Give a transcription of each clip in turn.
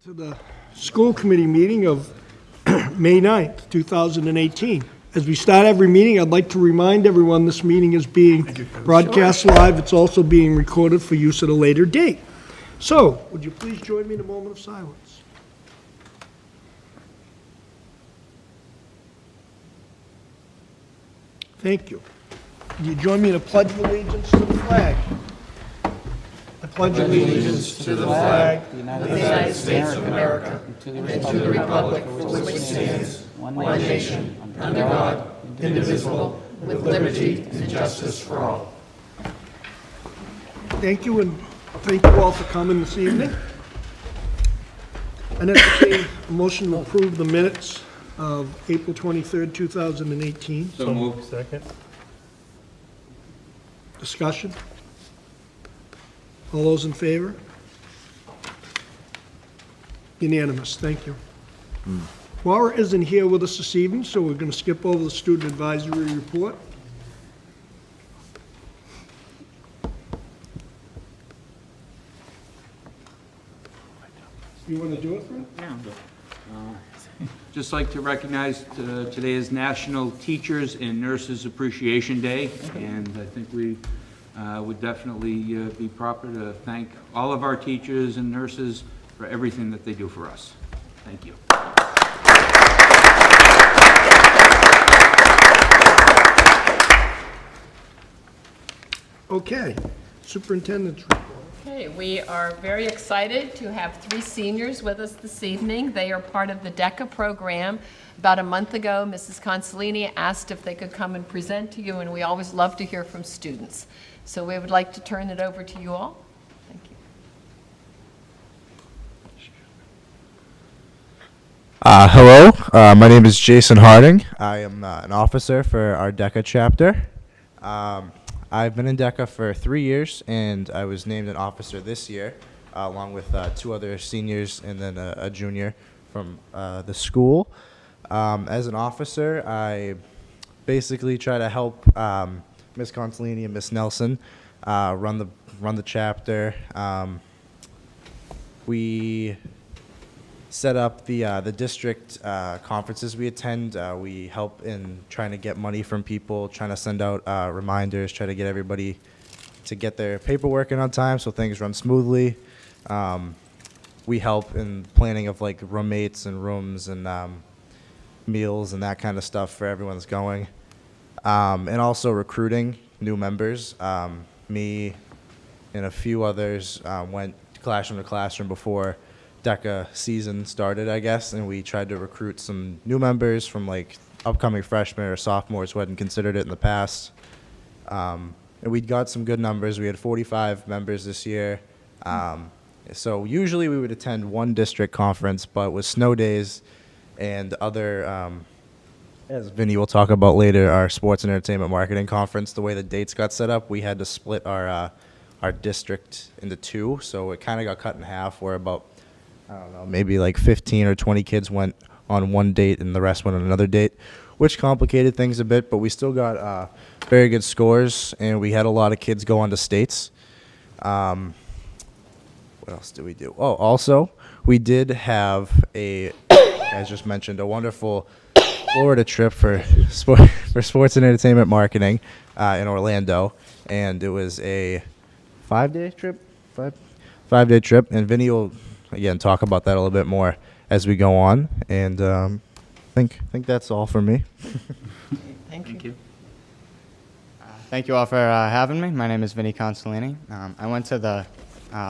To the school committee meeting of May 9th, 2018. As we start every meeting, I'd like to remind everyone this meeting is being broadcast live. It's also being recorded for use at a later date. So, would you please join me in a moment of silence? Thank you. Would you join me in a pledge of allegiance to the flag? I pledge allegiance to the flag of the United States of America and to the republic for which it stands, one nation, under God, indivisible, with liberty and justice for all. Thank you, and thank you all for coming this evening. I entertain a motion to approve the minutes of April 23rd, 2018. So moved. Second. Discussion? All those in favor? Unanimous, thank you. Laura isn't here with us this evening, so we're going to skip over the student advisory report. You want to do it, Fred? Yeah. Just like to recognize today is National Teachers and Nurses Appreciation Day, and I think we would definitely be proper to thank all of our teachers and nurses for everything that they do for us. Thank you. Okay, superintendent's report. Okay, we are very excited to have three seniors with us this evening. They are part of the Deca program. About a month ago, Mrs. Consolini asked if they could come and present to you, and we always love to hear from students. So we would like to turn it over to you all. Thank you. Hello, my name is Jason Harding. I am an officer for our Deca chapter. I've been in Deca for 3 years, and I was named an officer this year, along with two other seniors and then a junior from the school. As an officer, I basically try to help Ms. Consolini and Ms. Nelson run the chapter. We set up the district conferences we attend. We help in trying to get money from people, trying to send out reminders, try to get everybody to get their paperwork in on time so things run smoothly. We help in planning of like roommates and rooms and meals and that kind of stuff for everyone that's going. And also recruiting new members. Me and a few others went classroom to classroom before Deca season started, I guess, and we tried to recruit some new members from like upcoming freshmen or sophomores who hadn't considered it in the past. And we got some good numbers. We had 45 members this year. So usually we would attend one district conference, but with snow days and other, as Vinny will talk about later, our sports and entertainment marketing conference, the way the dates got set up, we had to split our district into two. So it kind of got cut in half, where about, I don't know, maybe like 15 or 20 kids went on one date and the rest went on another date, which complicated things a bit, but we still got very good scores, and we had a lot of kids go on to states. What else did we do? Oh, also, we did have as just mentioned, a wonderful Florida trip for sports and entertainment marketing in Orlando, and it was a 5-day trip, five-day trip, and Vinny will again talk about that a little bit more as we go on, and I think that's all for me. Thank you. Thank you all for having me. My name is Vinny Consolini. I went to the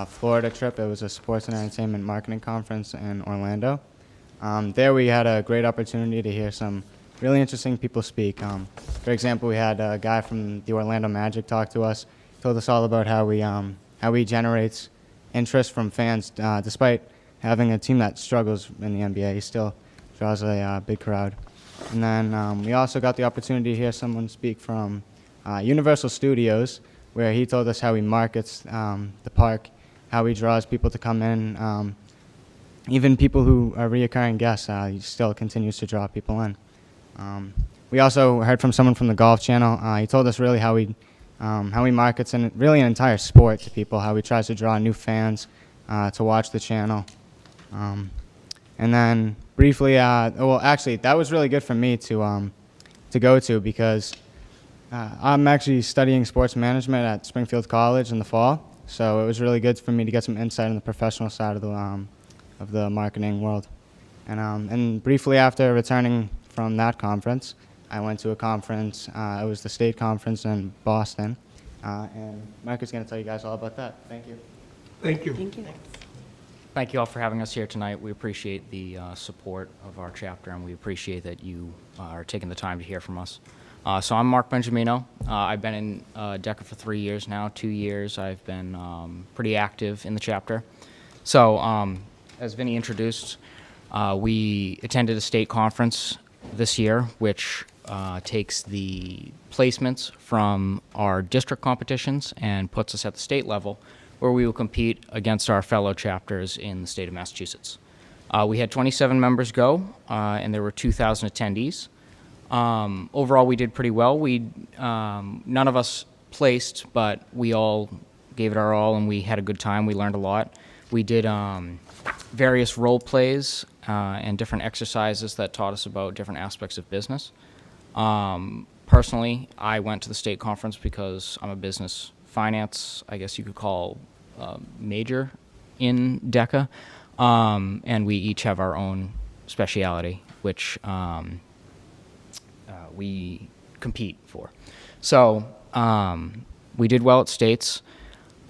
Florida trip. It was a sports and entertainment marketing conference in Orlando. There we had a great opportunity to hear some really interesting people speak. For example, we had a guy from the Orlando Magic talk to us, told us all about how he generates interest from fans despite having a team that struggles in the NBA. He still draws a big crowd. And then we also got the opportunity to hear someone speak from Universal Studios, where he told us how he markets the park, how he draws people to come in. Even people who are reoccurring guests, he still continues to draw people in. We also heard from someone from the Golf Channel. He told us really how he markets really an entire sport to people, how he tries to draw new fans to watch the channel. And then briefly, well, actually, that was really good for me to go to because I'm actually studying sports management at Springfield College in the fall. So it was really good for me to get some insight on the professional side of the marketing world. And briefly after returning from that conference, I went to a conference. It was the state conference in Boston. And Mike is going to tell you guys all about that. Thank you. Thank you. Thank you. Thank you all for having us here tonight. We appreciate the support of our chapter, and we appreciate that you are taking the time to hear from us. So I'm Mark Benjamino. I've been in Deca for 3 years now. 2 years I've been pretty active in the chapter. So as Vinny introduced, we attended a state conference this year, which takes the placements from our district competitions and puts us at the state level, where we will compete against our fellow chapters in the state of Massachusetts. We had 27 members go, and there were 2,000 attendees. Overall, we did pretty well. None of us placed, but we all gave it our all, and we had a good time. We learned a lot. We did various role plays and different exercises that taught us about different aspects of business. Personally, I went to the state conference because I'm a business finance, I guess you could call, major in Deca, and we each have our own speciality, which we compete for. So we did well at states,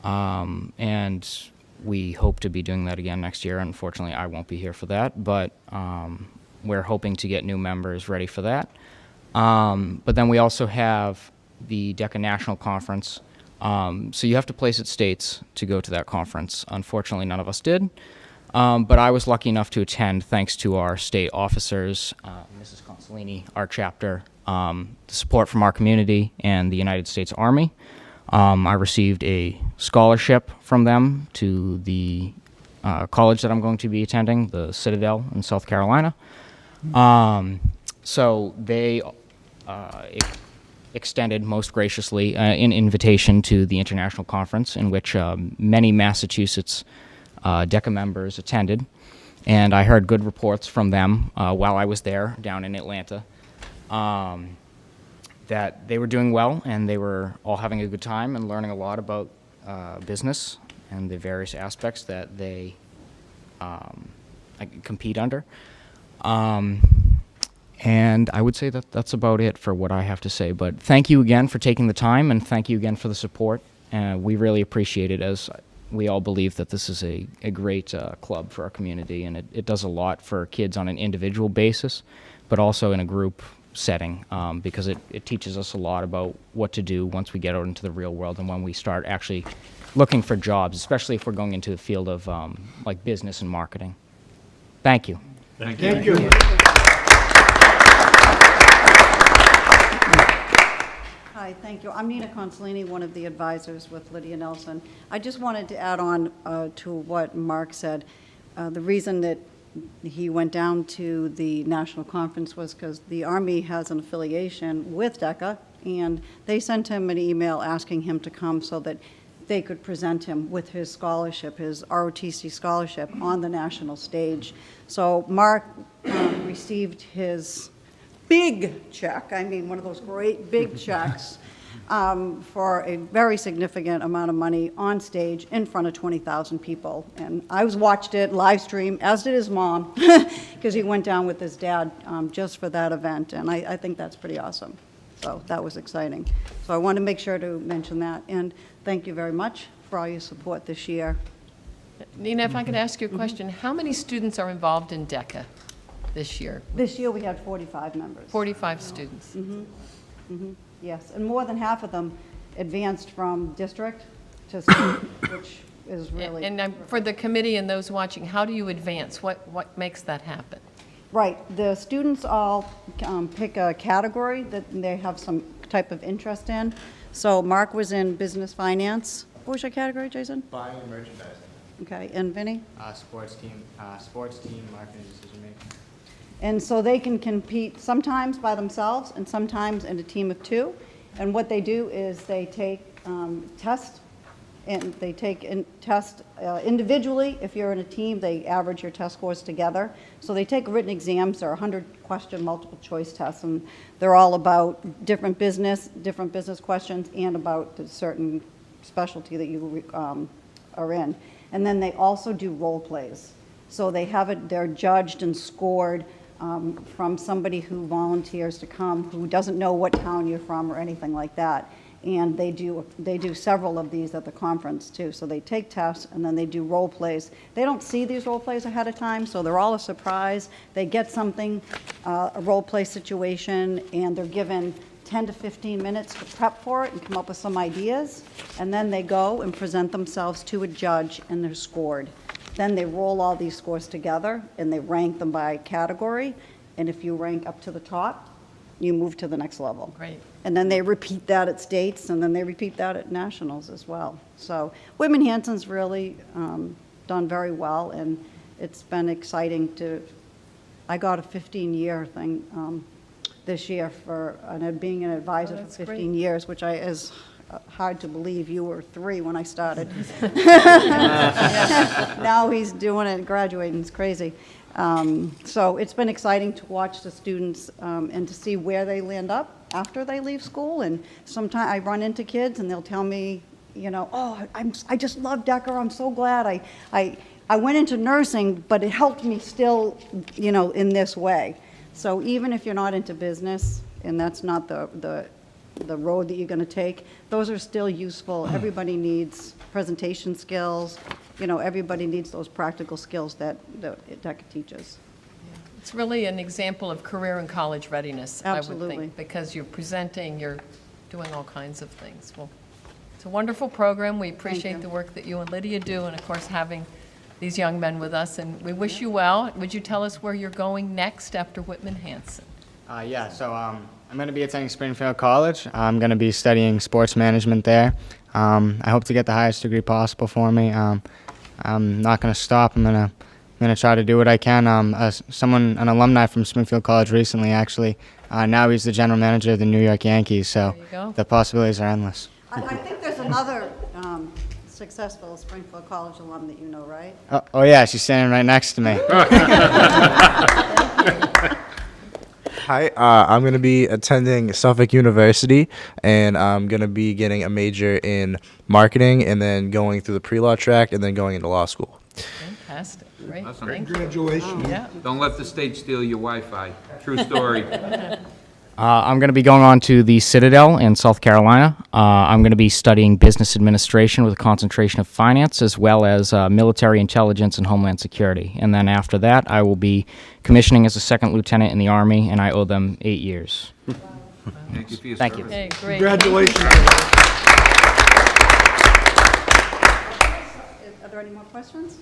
and we hope to be doing that again next year. Unfortunately, I won't be here for that, but we're hoping to get new members ready for that. But then we also have the Deca National Conference. So you have to place at states to go to that conference. Unfortunately, none of us did. But I was lucky enough to attend thanks to our state officers, Mrs. Consolini, our chapter, the support from our community, and the United States Army. I received a scholarship from them to the college that I'm going to be attending, the Citadel in South Carolina. So they extended most graciously an invitation to the international conference, in which many Massachusetts Deca members attended, and I heard good reports from them while I was there down in Atlanta, that they were doing well and they were all having a good time and learning a lot about business and the various aspects that they compete under. And I would say that that's about it for what I have to say. But thank you again for taking the time, and thank you again for the support. We really appreciate it, as we all believe that this is a great club for our community, and it does a lot for kids on an individual basis, but also in a group setting, because it teaches us a lot about what to do once we get out into the real world and when we start actually looking for jobs, especially if we're going into the field of like business and marketing. Thank you. Thank you. Hi, thank you. I'm Nina Consolini, one of the advisors with Lydia Nelson. I just wanted to add on to what Mark said. The reason that he went down to the national conference was because the Army has an affiliation with Deca, and they sent him an email asking him to come so that they could present him with his scholarship, his ROTC scholarship, on the national stage. So Mark received his big check, I mean one of those great big checks, for a very significant amount of money on stage in front of 20,000 people. And I watched it live stream, as did his mom, because he went down with his dad just for that event. And I think that's pretty awesome. So that was exciting. So I wanted to make sure to mention that. And thank you very much for all your support this year. Nina, if I could ask you a question, how many students are involved in Deca this year? This year we had 45 members. 45 students. Yes, and more than half of them advanced from district to state, which is really... And for the committee and those watching, how do you advance? What makes that happen? Right, the students all pick a category that they have some type of interest in. So Mark was in business finance. What was your category, Jason? Buying and merchandising. Okay, and Vinny? Sports team, marketing, decision making. And so they can compete sometimes by themselves and sometimes in a team of two. And what they do is they take tests and they take and test individually. If you're in a team, they average your test scores together. So they take written exams. They're 100-question multiple choice tests, and they're all about different business questions and about the certain specialty that you are in. And then they also do role plays. So they're judged and scored from somebody who volunteers to come, who doesn't know what town you're from or anything like that. And they do several of these at the conference too. So they take tests and then they do role plays. They don't see these role plays ahead of time, so they're all a surprise. They get something, a role play situation, and they're given 10 to 15 minutes to prep for it and come up with some ideas. And then they go and present themselves to a judge and they're scored. Then they roll all these scores together and they rank them by category. And if you rank up to the top, you move to the next level. Great. And then they repeat that at states, and then they repeat that at nationals as well. So Whitman Hanson's really done very well, and it's been exciting I got a 15-year thing this year for being an advisor for that's 15 great. years, which is hard to believe. You were 3 when I started. Now he's doing it, graduating, it's crazy. So it's been exciting to watch the students and to see where they land up after they leave school. And sometimes I run into kids and they'll tell me, oh, I just love Deca. I'm so glad I went into nursing, but it helped me still, in this way. So even if you're not into business and that's not the road that you're going to take, those are still useful. Everybody needs presentation skills. Everybody needs those practical skills that Deca teaches. It's really an example of career and college readiness, I would Absolutely. think, because you're presenting, you're doing all kinds of things. Well, it's a wonderful program. We appreciate you. the work that you and Lydia do, and of course, having these young men with us, and we wish you well. Would you tell us where you're going next after Whitman Hanson? Yeah, so I'm going to be attending Springfield College. I'm going to be studying sports management there. I hope to get the highest degree possible for me. I'm not going to stop. I'm going to try to do what I can. An alumni from Springfield College recently, actually, now he's the general manager of the New York Yankees, so There you go. the possibilities are endless. I think there's another successful Springfield College alum that you know, right? Oh yeah, she's standing right next to me. Hi, I'm going to be attending Suffolk University, and I'm going to be getting a major in marketing and then going through the pre-law track and then going into law school. Fantastic, great. Awesome. Thank you. Congratulations. Yeah. Don't let the state steal your Wi-Fi. True story. I'm going to be going on to the Citadel in South Carolina. I'm going to be studying business administration with a concentration of finance, as well as military intelligence and homeland security. And then after that, I will be commissioning as a second lieutenant in the Army, and I owe them 8 years. Thank you for your Thank you. service. Okay, great. Congratulations. Are there any more questions?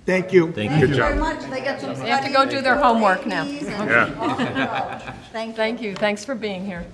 Thank you. Thank you very much. They get some They have to go do their homework now. Thank you. Thank you. Thanks for being here.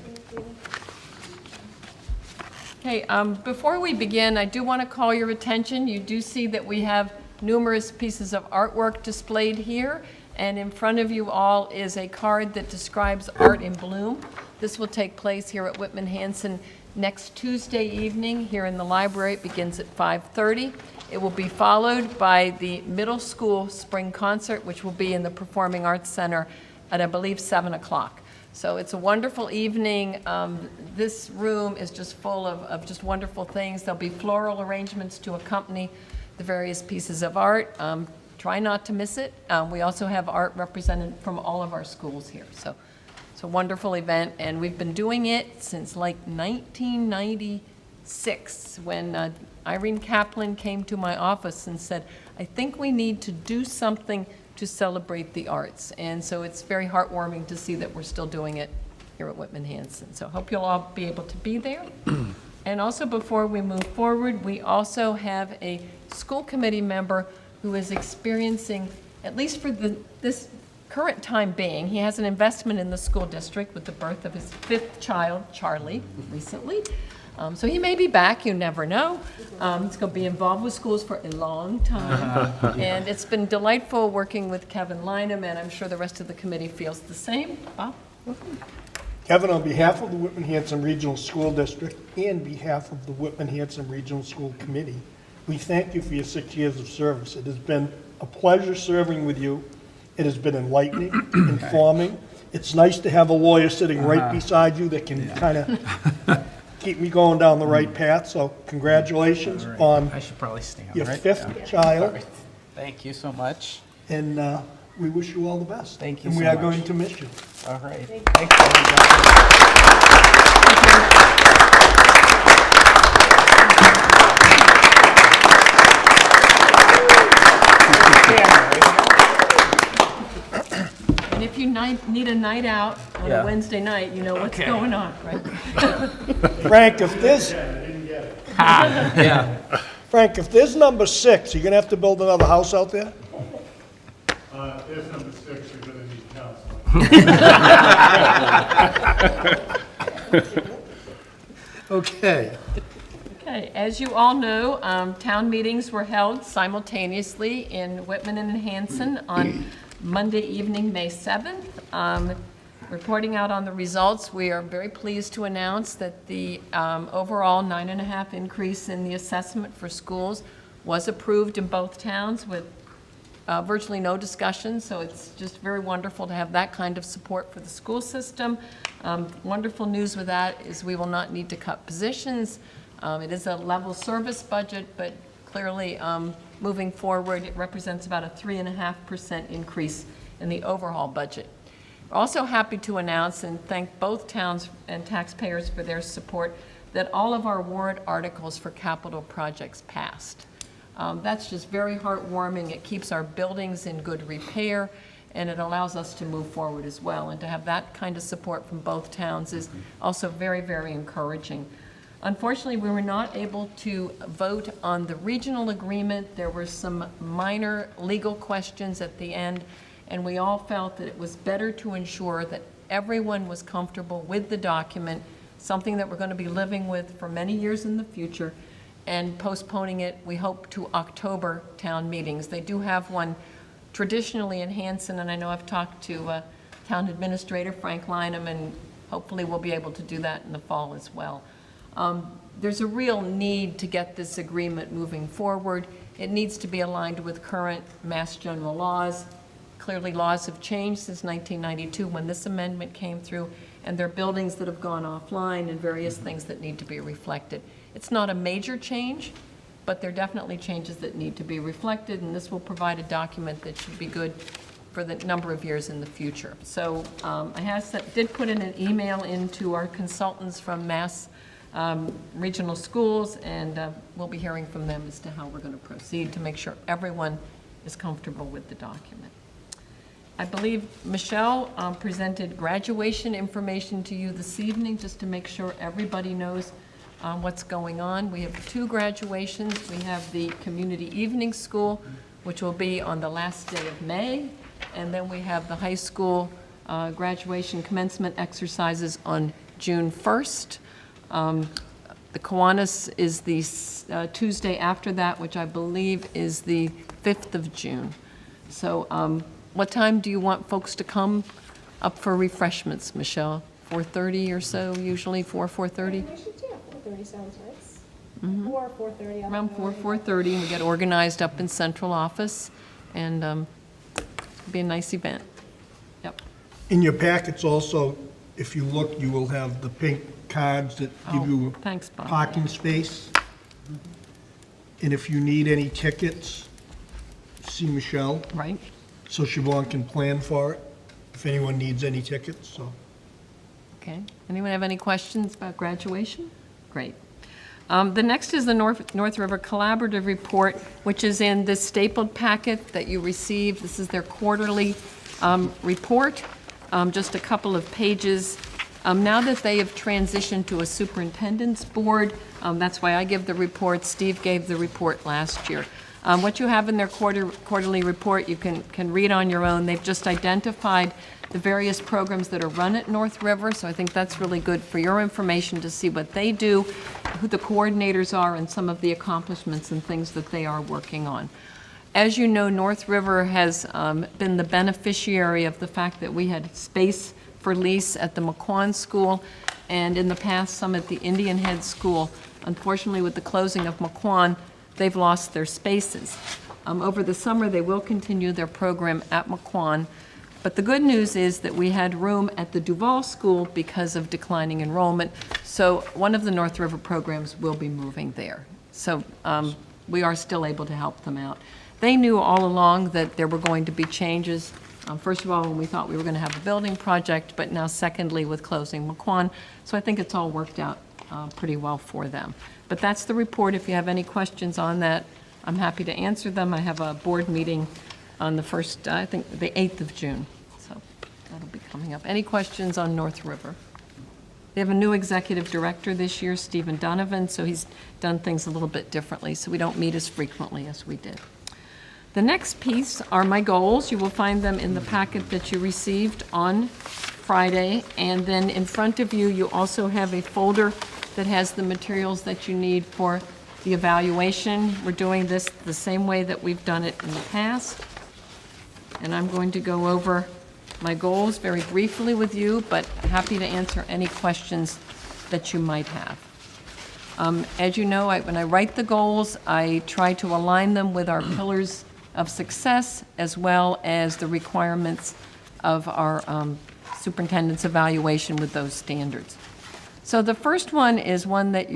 Okay, before we begin, I do want to call your attention. You do see that we have numerous pieces of artwork displayed here, and in front of you all is a card that describes Art in Bloom. This will take place here at Whitman Hanson next Tuesday evening here in the library. It begins at 5:30. It will be followed by the middle school spring concert, which will be in the Performing Arts Center at, I believe, 7 o'clock. So it's a wonderful evening. This room is just full of just wonderful things. There'll be floral arrangements to accompany the various pieces of art. Try not to miss it. We also have art represented from all of our schools here. So it's a wonderful event, and we've been doing it since like 1996, when Irene Kaplan came to my office and said, I think we need to do something to celebrate the arts. And so it's very heartwarming to see that we're still doing it here at Whitman Hanson. So I hope you'll all be able to be there. And also, before we move forward, we also have a school committee member who is experiencing, at least for this current time being, he has an investment in the school district with the birth of his 5th child, Charlie, recently. So he may be back, you never know. He's going to be involved with schools for a long time. And it's been delightful working with Kevin Lynham, and I'm sure the rest of the committee feels the same. Bob? Kevin, on behalf of the Whitman Hanson Regional School District and behalf of the Whitman Hanson Regional School Committee, we thank you for your 6 years of service. It has been a pleasure serving with you. It has been enlightening, informing. It's nice to have a lawyer sitting right beside you that can kind of keep me going down the right path. So congratulations on I should probably stand, your right? 5th Yeah. child, Thank you so much. and we wish you all the best. Thank you And we so are much. going to miss you. All right. Thanks, everybody. And if you need a night out on Yeah. a Wednesday night, you know what's going on, right? Frank, if this, Yeah. Frank, if there's number 6, you're gonna have to build another house out there? There's number 6, you're gonna need counseling. Okay. Okay, as you all know, town meetings were held simultaneously in Whitman and Hanson on Monday evening, May 7th. Reporting out on the results, we are very pleased to announce that the overall 9.5 increase in the assessment for schools was approved in both towns with virtually no discussion, so it's just very wonderful to have that kind of support for the school system. Wonderful news with that is we will not need to cut positions. It is a level service budget, but clearly, moving forward, it represents about a 3.5% increase in the overall budget. We're also happy to announce and thank both towns and taxpayers for their support that all of our warrant articles for capital projects passed. That's just very heartwarming. It keeps our buildings in good repair, and it allows us to move forward as well. And to have that kind of support from both towns is also very, very encouraging. Unfortunately, we were not able to vote on the regional agreement. There were some minor legal questions at the end, and we all felt that it was better to ensure that everyone was comfortable with the document, something that we're going to be living with for many years in the future, and postponing it, we hope, to October town meetings. They do have one traditionally in Hanson, and I know I've talked to Town Administrator Frank Lynham, and hopefully we'll be able to do that in the fall as well. There's a real need to get this agreement moving forward. It needs to be aligned with current Mass General laws. Clearly, laws have changed since 1992 when this amendment came through, and there are buildings that have gone offline and various things that need to be reflected. It's not a major change, but there are definitely changes that need to be reflected, and this will provide a document that should be good for the number of years in the future. So did put in an email into our consultants from Mass Regional Schools, and we'll be hearing from them as to how we're going to proceed to make sure everyone is comfortable with the document. I believe Michelle presented graduation information to you this evening, just to make sure everybody knows what's going on. We have 2 graduations. We have the Community Evening School, which will be on the last day of May, and then we have the high school graduation commencement exercises on June 1st. The Kiwanis is the Tuesday after that, which I believe is the 5th of June. So what time do you want folks to come up for refreshments, Michelle? 4:30 or so, usually 4:30? We should do 4:30 sounds nice. Or 4:30. Around 4:30, and we get organized up in central office, and it'll be a nice event. Yep. In your packets also, if you look, you will have the pink cards that give you a Thanks, Bob. parking space. And if you need any tickets, see Michelle, Right? so Siobhan can plan for it, if anyone needs any tickets, so. Okay. Anyone have any questions about graduation? Great. The next is the North River Collaborative Report, which is in this stapled packet that you received. This is their quarterly report, just a couple of pages. Now that they have transitioned to a superintendent's board, that's why I give the report. Steve gave the report last year. What you have in their quarterly report, you can read on your own. They've just identified the various programs that are run at North River, so I think that's really good for your information to see what they do, who the coordinators are, and some of the accomplishments and things that they are working on. As you know, North River has been the beneficiary of the fact that we had space for lease at the McQuon School, and in the past, some at the Indian Head School. Unfortunately, with the closing of McQuon, they've lost their spaces. Over the summer, they will continue their program at McQuon, but the good news is that we had room at the Duval School because of declining enrollment, so one of the North River programs will be moving there. So we are still able to help them out. They knew all along that there were going to be changes. First of all, when we thought we were going to have a building project, but now secondly with closing McQuon. So I think it's all worked out pretty well for them. But that's the report. If you have any questions on that, I'm happy to answer them. I have a board meeting on the first, I think, the 8th of June. So that'll be coming up. Any questions on North River? They have a new executive director this year, Stephen Donovan, so he's done things a little bit differently, so we don't meet as frequently as we did. The next piece are my goals. You will find them in the packet that you received on Friday, and then in front of you, you also have a folder that has the materials that you need for the evaluation. We're doing this the same way that we've done it in the past, and I'm going to go over my goals very briefly with you, but happy to answer any questions that you might have. As you know, when I write the goals, I try to align them with our pillars of success as well as the requirements of our superintendent's evaluation with those standards. So the first one is one that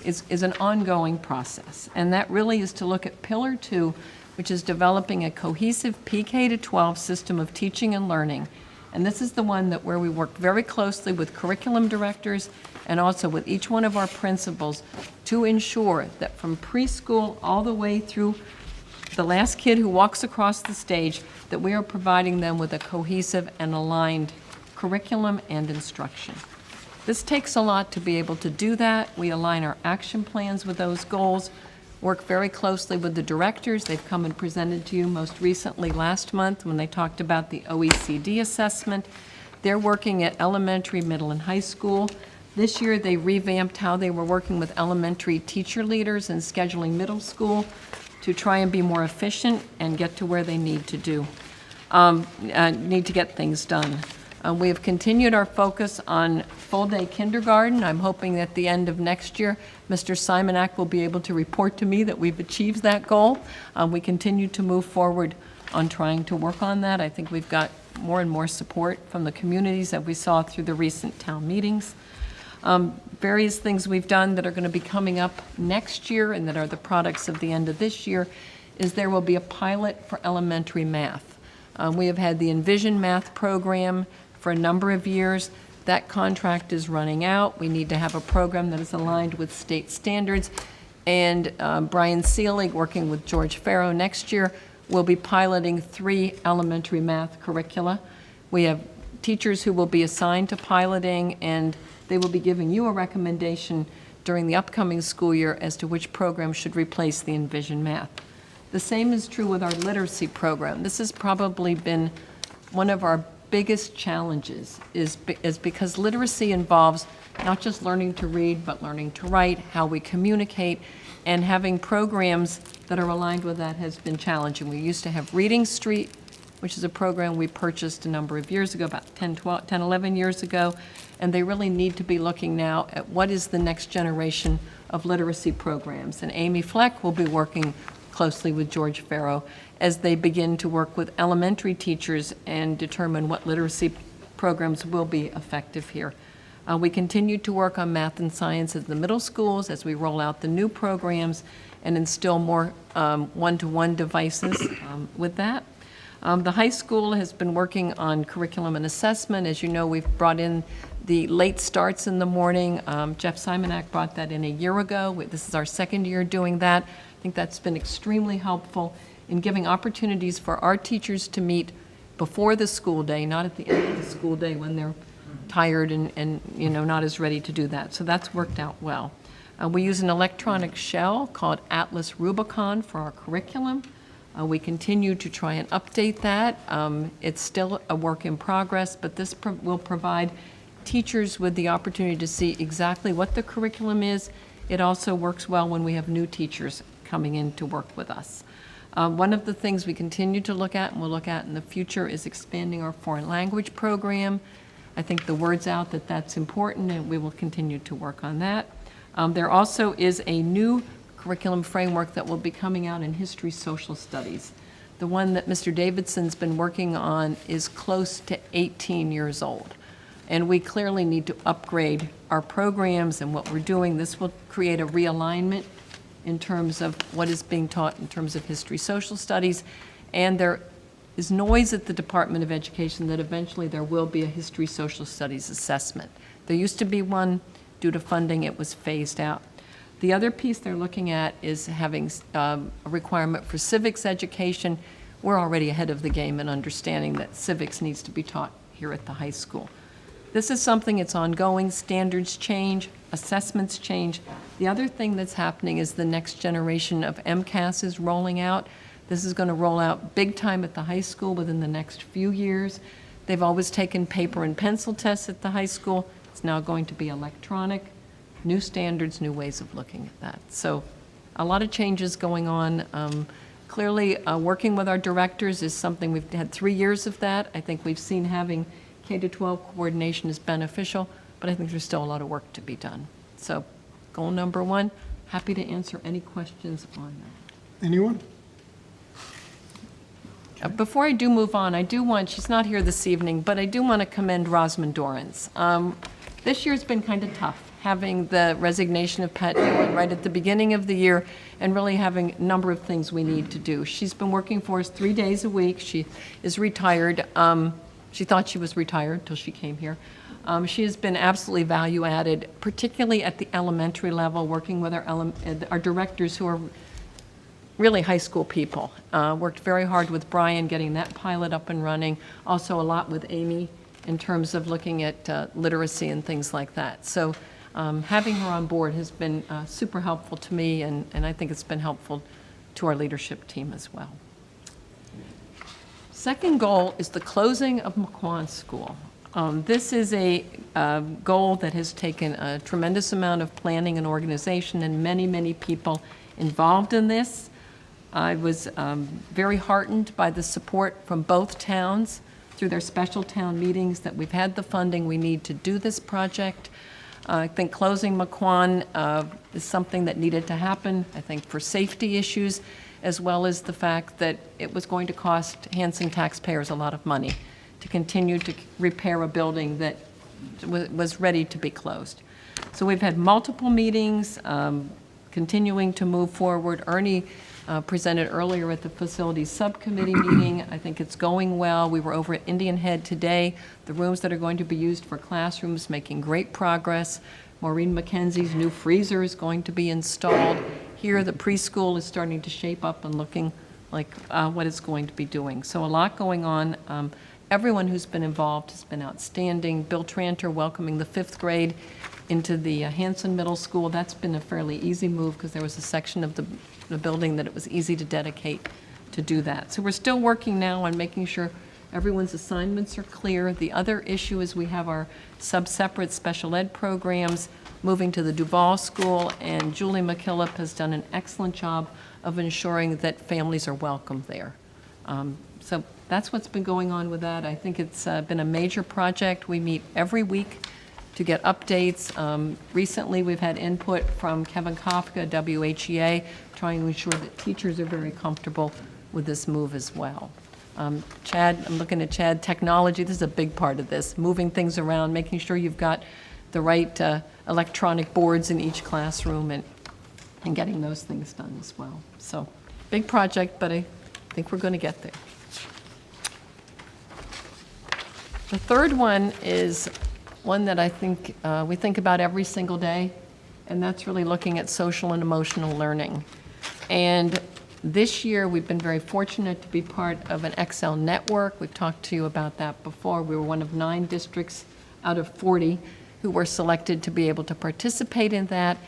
is an ongoing process, and that really is to look at Pillar 2, which is developing a cohesive PK-12 system of teaching and learning. And this is the one where we work very closely with curriculum directors and also with each one of our principals to ensure that from preschool all the way through the last kid who walks across the stage, that we are providing them with a cohesive and aligned curriculum and instruction. This takes a lot to be able to do that. We align our action plans with those goals, work very closely with the directors. They've come and presented to you most recently last month when they talked about the OECD assessment. They're working at elementary, middle, and high school. This year, they revamped how they were working with elementary teacher leaders and scheduling middle school to try and be more efficient and get to where they need to get things done. We have continued our focus on full-day kindergarten. I'm hoping at the end of next year, Mr. Simonak will be able to report to me that we've achieved that goal. We continue to move forward on trying to work on that. I think we've got more and more support from the communities that we saw through the recent town meetings. Various things we've done that are going to be coming up next year and that are the products of the end of this year is there will be a pilot for elementary math. We have had the Envision Math program for a number of years. That contract is running out. We need to have a program that is aligned with state standards. And Brian Seelig, working with George Farrow next year, will be piloting 3 elementary math curricula. We have teachers who will be assigned to piloting, and they will be giving you a recommendation during the upcoming school year as to which program should replace the Envision Math. The same is true with our literacy program. This has probably been one of our biggest challenges is because literacy involves not just learning to read, but learning to write, how we communicate, and having programs that are aligned with that has been challenging. We used to have Reading Street, which is a program we purchased a number of years ago, about 10, 11 years ago, and they really need to be looking now at what is the next generation of literacy programs. And Amy Fleck will be working closely with George Farrow as they begin to work with elementary teachers and determine what literacy programs will be effective here. We continue to work on math and science at the middle schools as we roll out the new programs and instill more one-to-one devices with that. The high school has been working on curriculum and assessment. As you know, we've brought in the late starts in the morning. Jeff Simonak brought that in a year ago. This is our second year doing that. I think that's been extremely helpful in giving opportunities for our teachers to meet before the school day, not at the end of the school day when they're tired and not as ready to do that. So that's worked out well. We use an electronic shell called Atlas Rubicon for our curriculum. We continue to try and update that. It's still a work in progress, but this will provide teachers with the opportunity to see exactly what the curriculum is. It also works well when we have new teachers coming in to work with us. One of the things we continue to look at and we'll look at in the future is expanding our foreign language program. I think the word's out that that's important, and we will continue to work on that. There also is a new curriculum framework that will be coming out in history social studies. The one that Mr. Davidson's been working on is close to 18 years old. And we clearly need to upgrade our programs and what we're doing. This will create a realignment in terms of what is being taught in terms of history social studies. And there is noise at the Department of Education that eventually there will be a history social studies assessment. There used to be one. Due to funding, it was phased out. The other piece they're looking at is having a requirement for civics education. We're already ahead of the game in understanding that civics needs to be taught here at the high school. This is something that's ongoing. Standards change, assessments change. The other thing that's happening is the next generation of MCAS is rolling out. This is going to roll out big time at the high school within the next few years. They've always taken paper and pencil tests at the high school. It's now going to be electronic. New standards, new ways of looking at that. So a lot of changes going on. Clearly, working with our directors is something we've had 3 years of that. I think we've seen having K-12 coordination is beneficial, but I think there's still a lot of work to be done. So goal number 1, happy to answer any questions on that. Anyone? Before I do move on, I do want, she's not here this evening, but I do want to commend Rosamond Dorrance. This year's been kind of tough, having the resignation of Pat Dillon right at the beginning of the year and really having a number of things we need to do. She's been working for us 3 days a week. She is retired. She thought she was retired until she came here. She has been absolutely value-added, particularly at the elementary level, working with our directors who are really high school people. Worked very hard with Brian getting that pilot up and running, also a lot with Amy in terms of looking at literacy and things like that. So having her on board has been super helpful to me, and I think it's been helpful to our leadership team as well. Second goal is the closing of Mahon School. This is a goal that has taken a tremendous amount of planning and organization and many, many people involved in this. I was very heartened by the support from both towns through their special town meetings that we've had the funding we need to do this project. I think closing Mahon is something that needed to happen, I think for safety issues, as well as the fact that it was going to cost Hanson taxpayers a lot of money to continue to repair a building that was ready to be closed. So we've had multiple meetings, continuing to move forward. Ernie presented earlier at the facilities subcommittee meeting. I think it's going well. We were over at Indian Head today. The rooms that are going to be used for classrooms making great progress. Maureen McKenzie's new freezer is going to be installed. Here, the preschool is starting to shape up and looking like what it's going to be doing. So a lot going on. Everyone who's been involved has been outstanding. Bill Tranter welcoming the 5th grade into the Hanson Middle School. That's been a fairly easy move because there was a section of the building that it was easy to dedicate to do that. So we're still working now on making sure everyone's assignments are clear. The other issue is we have our sub-separate special ed programs moving to the Duval School, and Julie McKillop has done an excellent job of ensuring that families are welcome there. So that's what's been going on with that. I think it's been a major project. We meet every week to get updates. Recently, we've had input from Kevin Kafka, WHEA, trying to ensure that teachers are very comfortable with this move as well. Chad, I'm looking at Chad, technology, this is a big part of this, moving things around, making sure you've got the right electronic boards in each classroom and getting those things done as well. So, big project, but I think we're going to get there. The third one is one that I think we think about every single day, and that's really looking at social and emotional learning. And this year, we've been very fortunate to be part of an Excel network. We've talked to you about that before. We were one of 9 districts out of 40 who were selected to be able to participate in that.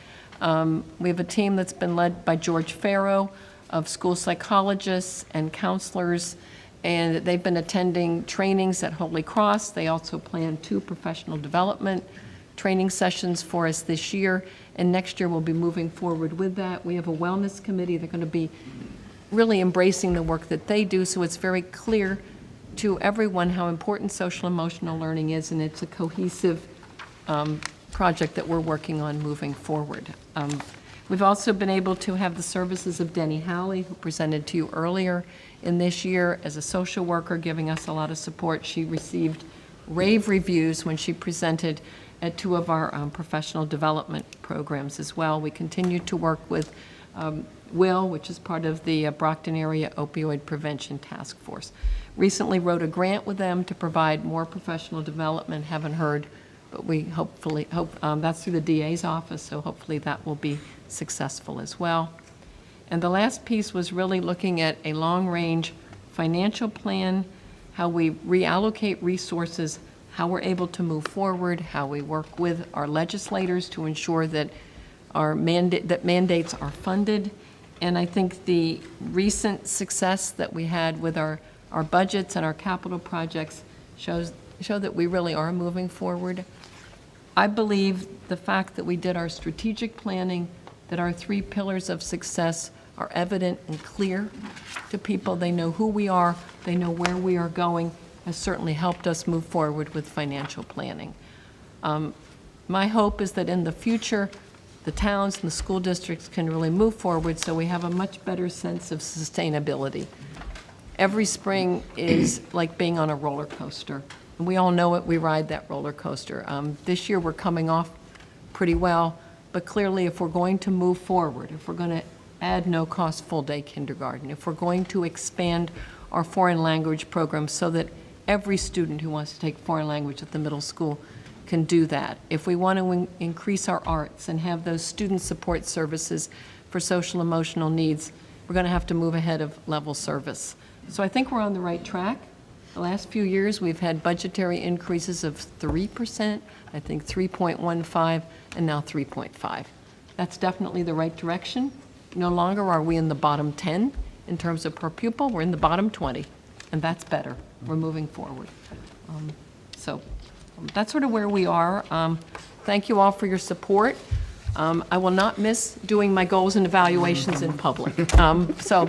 We have a team that's been led by George Farrow of school psychologists and counselors, and they've been attending trainings at Holy Cross. They also plan 2 professional development training sessions for us this year, and next year we'll be moving forward with that. We have a wellness committee. They're going to be really embracing the work that they do, so it's very clear to everyone how important social emotional learning is, and it's a cohesive project that we're working on moving forward. We've also been able to have the services of Denny Howley, who presented to you earlier in this year as a social worker, giving us a lot of support. She received rave reviews when she presented at 2 of our professional development programs as well. We continue to work with Will, which is part of the Brockton Area Opioid Prevention Task Force. Recently wrote a grant with them to provide more professional development. Haven't heard, but we hope that's through the DA's office, so hopefully that will be successful as well. And the last piece was really looking at a long-range financial plan, how we reallocate resources, how we're able to move forward, how we work with our legislators to ensure that our mandates are funded. And I think the recent success that we had with our budgets and our capital projects show that we really are moving forward. I believe the fact that we did our strategic planning, that our 3 pillars of success are evident and clear to people. They know who we are, they know where we are going, has certainly helped us move forward with financial planning. My hope is that in the future, the towns and the school districts can really move forward so we have a much better sense of sustainability. Every spring is like being on a roller coaster. And we all know it, we ride that roller coaster. This year we're coming off pretty well, but clearly if we're going to move forward, if we're going to add no-cost full-day kindergarten, if we're going to expand our foreign language program so that every student who wants to take foreign language at the middle school can do that, if we want to increase our arts and have those student support services for social emotional needs, we're going to have to move ahead of level service. So I think we're on the right track. The last few years, we've had budgetary increases of 3%, I think 3.15, and now 3.5. That's definitely the right direction. No longer are we in the bottom 10 in terms of per pupil, we're in the bottom 20, and that's better. We're moving forward. So that's sort of where we are. Thank you all for your support. I will not miss doing my goals and evaluations in public. So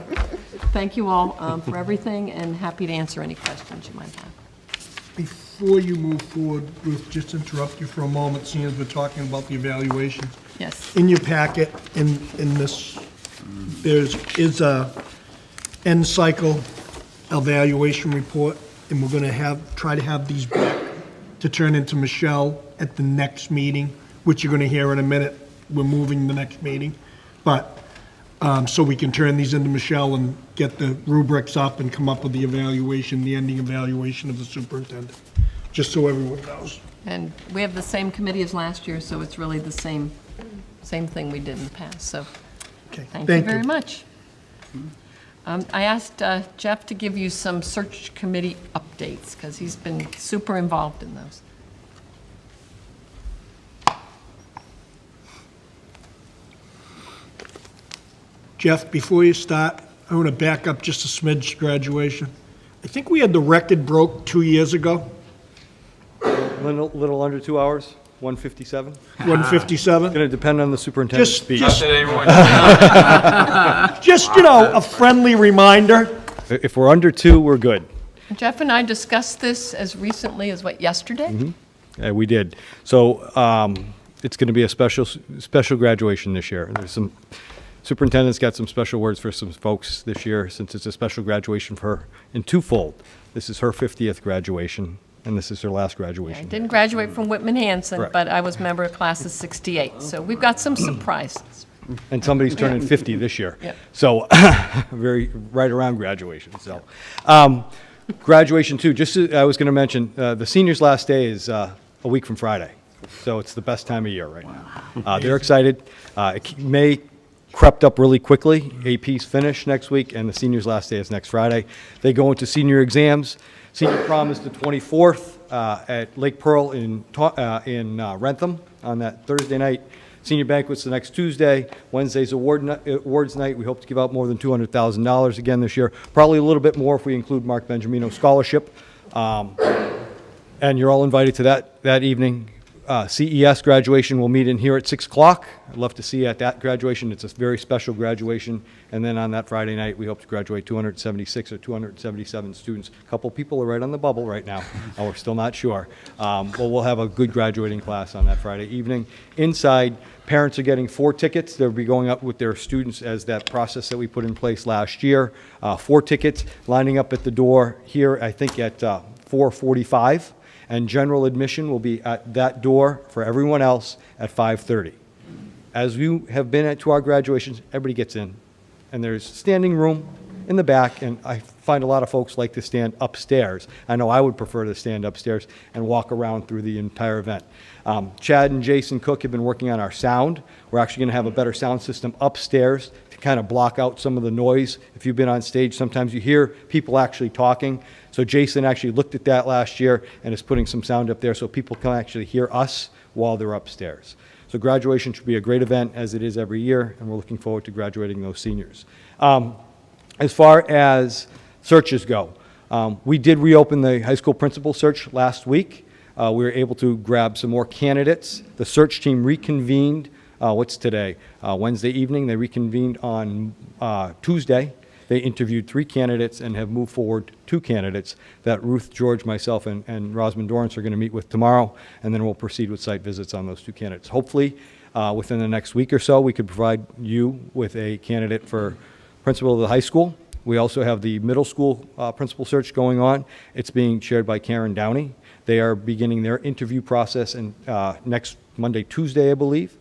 thank you all for everything, and happy to answer any questions you might have. Before you move forward, Ruth, just interrupt you for a moment, seeing as we're talking about the evaluations. Yes. In your packet, in this, is a end cycle evaluation report, and we're gonna try to have these back to turn into Michelle at the next meeting, which you're gonna hear in a minute. We're moving the next meeting, but, so we can turn these into Michelle and get the rubrics up and come up with the evaluation, the ending evaluation of the superintendent, just so everyone knows. And we have the same committee as last year, so it's really the same thing we did in the past, so Okay, thank you very much. I asked Jeff to give you some search committee updates, because he's been super involved in those. Jeff, before you start, I want to back up just a smidge to graduation. I think we had the record broke 2 years ago, Little under 2 hours, 1:57. 157. Going to depend on the superintendent's speech. Just, a friendly reminder. If we're under 2, we're good. Jeff and I discussed this as recently as, yesterday? We did. So it's going to be a special graduation this year. There's some superintendent's got some special words for some folks this year, since it's a special graduation for her in twofold. This is her 50th graduation, and this is her last I graduation. didn't graduate from Whitman Hanson, Correct. but I was member of class of 68, so we've got some surprises. And somebody's turning 50 this year. Yep. So right around graduation. So graduation too, I was going to mention, the seniors' last day is a week from Friday. So it's the best time of year right now. They're excited. May crept up really quickly. AP's finished next week, and the seniors' last day is next Friday. They go into senior exams. Senior prom is the 24th at Lake Pearl in Rentham on that Thursday night. Senior banquet's the next Tuesday. Wednesday's awards night. We hope to give out more than $200,000 again this year. Probably a little bit more if we include Mark Benjamino's scholarship. And you're all invited to that evening. CES graduation will meet in here at 6 o'clock. I'd love to see you at that graduation. It's a very special graduation. And then on that Friday night, we hope to graduate 276 or 277 students. A couple people are right on the bubble right now, and we're still not sure. But we'll have a good graduating class on that Friday evening. Inside, parents are getting 4 tickets. They'll be going up with their students as that process that we put in place last year. 4 tickets lining up at the door here, I think at 4:45. And general admission will be at that door for everyone else at 5:30. As you have been to our graduations, everybody gets in, and there's standing room in the back, and I find a lot of folks like to stand upstairs. I know I would prefer to stand upstairs and walk around through the entire event. Chad and Jason Cook have been working on our sound. We're actually going to have a better sound system upstairs to kind of block out some of the noise. If you've been on stage, sometimes you hear people actually talking. So Jason actually looked at that last year and is putting some sound up there so people can actually hear us while they're upstairs. So graduation should be a great event, as it is every year, and we're looking forward to graduating those seniors. As far as searches go, we did reopen the high school principal search last week. We were able to grab some more candidates. The search team reconvened, what's today? Wednesday evening. They reconvened on Tuesday. They interviewed 3 candidates and have moved forward 2 candidates that Ruth, George, myself, and Rosamond Dorrance are going to meet with tomorrow, and then we'll proceed with site visits on those 2 candidates. Hopefully, within the next week or so, we could provide you with a candidate for principal of the high school. We also have the middle school principal search going on. It's being chaired by Karen Downey. They are beginning their interview process in, next Monday, Tuesday, I believe.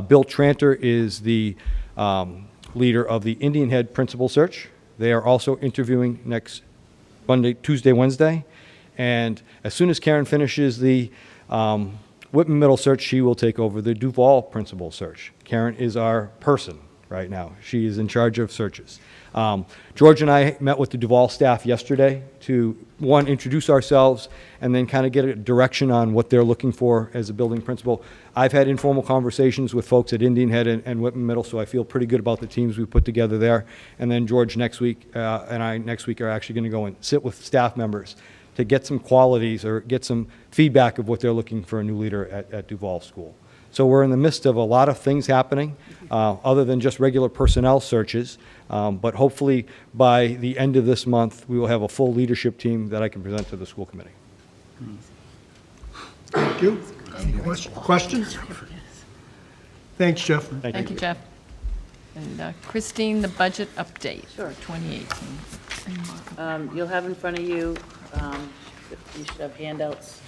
Bill Tranter is the leader of the Indian Head principal search. They are also interviewing next Monday, Tuesday, Wednesday. And as soon as Karen finishes the Whitman Middle search, she will take over the Duval principal search. Karen is our person right now. She is in charge of searches. George and I met with the Duval staff yesterday to, one, introduce ourselves and then kind of get a direction on what they're looking for as a building principal. I've had informal conversations with folks at Indian Head and Whitman Middle, so I feel pretty good about the teams we put together there. And then George next week and I next week are actually going to go and sit with staff members to get some qualities or get some feedback of what they're looking for a new leader at Duval School. So we're in the midst of a lot of things happening, other than just regular personnel searches. But hopefully, by the end of this month, we will have a full leadership team that I can present to the school committee. Thank you. Any questions? Thanks, Jeff. Thank you, Jeff. And Christine, the budget update Sure. for 2018. You'll have in front of you, you should have handouts.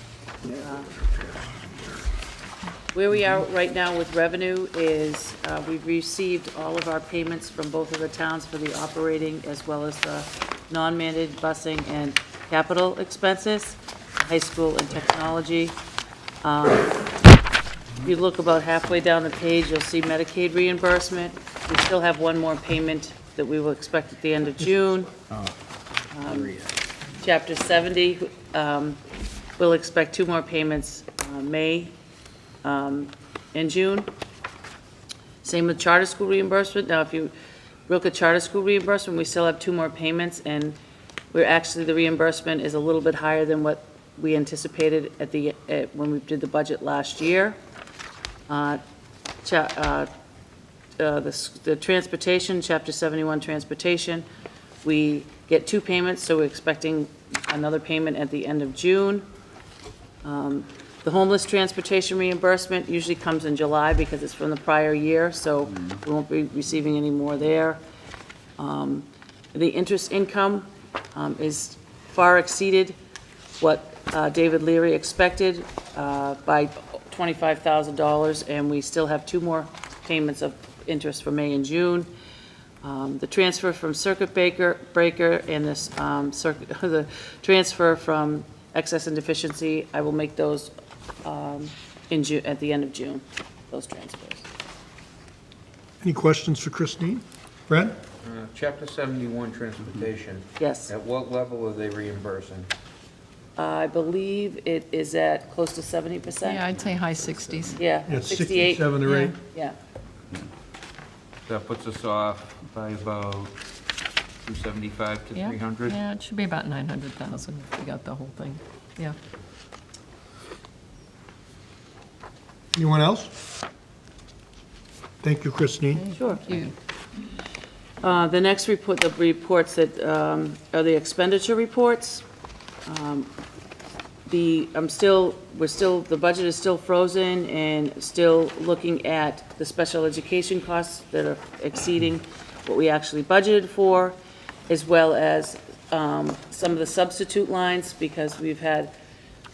Where we are right now with revenue is we've received all of our payments from both of the towns for the operating as well as the non-mandated busing and capital expenses, high school and technology. If you look about halfway down the page, you'll see Medicaid reimbursement. We still have one more payment that we will expect at the end of June. Chapter 70, we'll expect 2 more payments, May in June. Same with charter school reimbursement. Now, if you look at charter school reimbursement, we still have 2 more payments, and we're actually, the reimbursement is a little bit higher than what we anticipated when we did the budget last year. The transportation, Chapter 71 transportation, we get 2 payments, so we're expecting another payment at the end of June. The homeless transportation reimbursement usually comes in July because it's from the prior year, so we won't be receiving any more there. The interest income is far exceeded what David Leary expected by $25,000, and we still have 2 more payments of interest for May and June. The transfer from circuit breaker and this the transfer from excess and deficiency, I will make those in June, at the end of June, those transfers. Any questions for Christine? Brad? Chapter 71 transportation. Yes. At what level are they reimbursing? I believe it is at close to 70%. Yeah, I'd say high 60s. Yeah, Yeah, 68. 67 or 8. Yeah. That puts us off by about 275 to Yeah, 300. yeah, it should be about 900,000 if we got the whole thing. Yeah. Anyone else? Thank you, Christine. Sure. You. The next report, the reports that are the expenditure reports. The budget is still frozen and still looking at the special education costs that are exceeding what we actually budgeted for, as well as some of the substitute lines, because we've had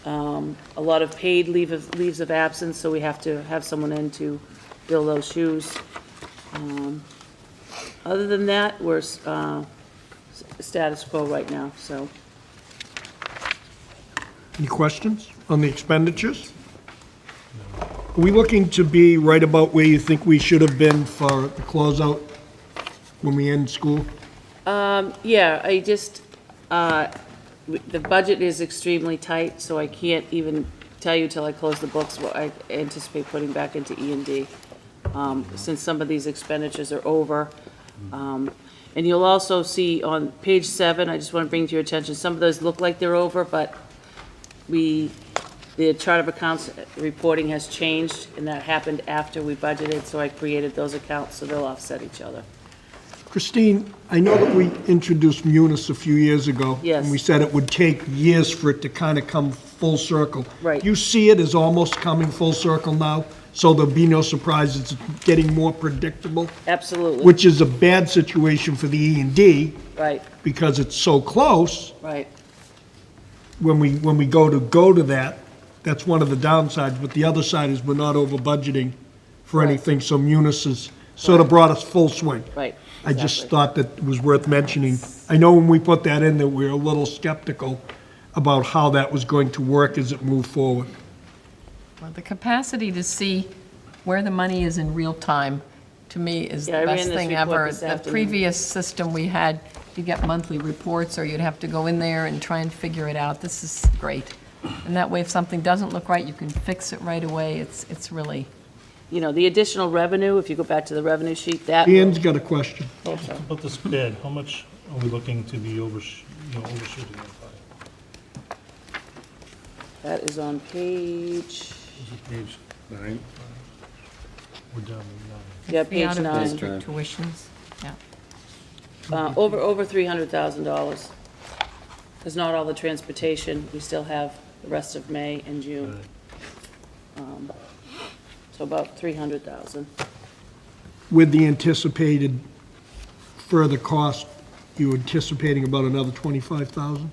a lot of paid leaves of absence, so we have to have someone in to fill those shoes. Other than that, we're status quo right now, so. Any questions on the expenditures? Are we looking to be right about where you think we should have been for the closeout when we end school? Yeah, the budget is extremely tight, so I can't even tell you till I close the books what I anticipate putting back into E&D, since some of these expenditures are over. And you'll also see on page 7, I just want to bring to your attention, some of those look like they're over, but the chart of accounts reporting has changed, and that happened after we budgeted, so I created those accounts, so they'll offset each other. Christine, I know that we introduced Munis a few years ago. Yes. And we said it would take years for it to kind of come full circle. Right. You see it as almost coming full circle now, so there'll be no surprises, it's getting more predictable, Absolutely. which is a bad situation for the E&D Right, because it's so close. right. When we go to that, that's one of the downsides, but the other side is we're not over budgeting for Right. anything, so Munis has sort of brought us full swing. Right. I just exactly. thought that it was worth mentioning. I know when we put that in, that we were a little skeptical about how that was going to work as it moved forward. Well, the capacity to see where the money is in real time, to me, is Yeah, I the ran best this thing report ever. this The afternoon. previous system we had, you get monthly reports, or you'd have to go in there and try and figure it out. This is great. And that way, if something doesn't look right, you can fix it right away. It's really, You know, the additional revenue, if you go back to the revenue sheet, that. Ian's got a question. About this bid, how much are we looking to be overshooting it by? That is on page, Page 9. We're down to 9. yeah, be out page of 9. district tuitions. Yeah. Over $300,000. Because not all the transportation, we still have the rest of May and June. So about 300,000. With the anticipated further cost, you anticipating about another 25,000?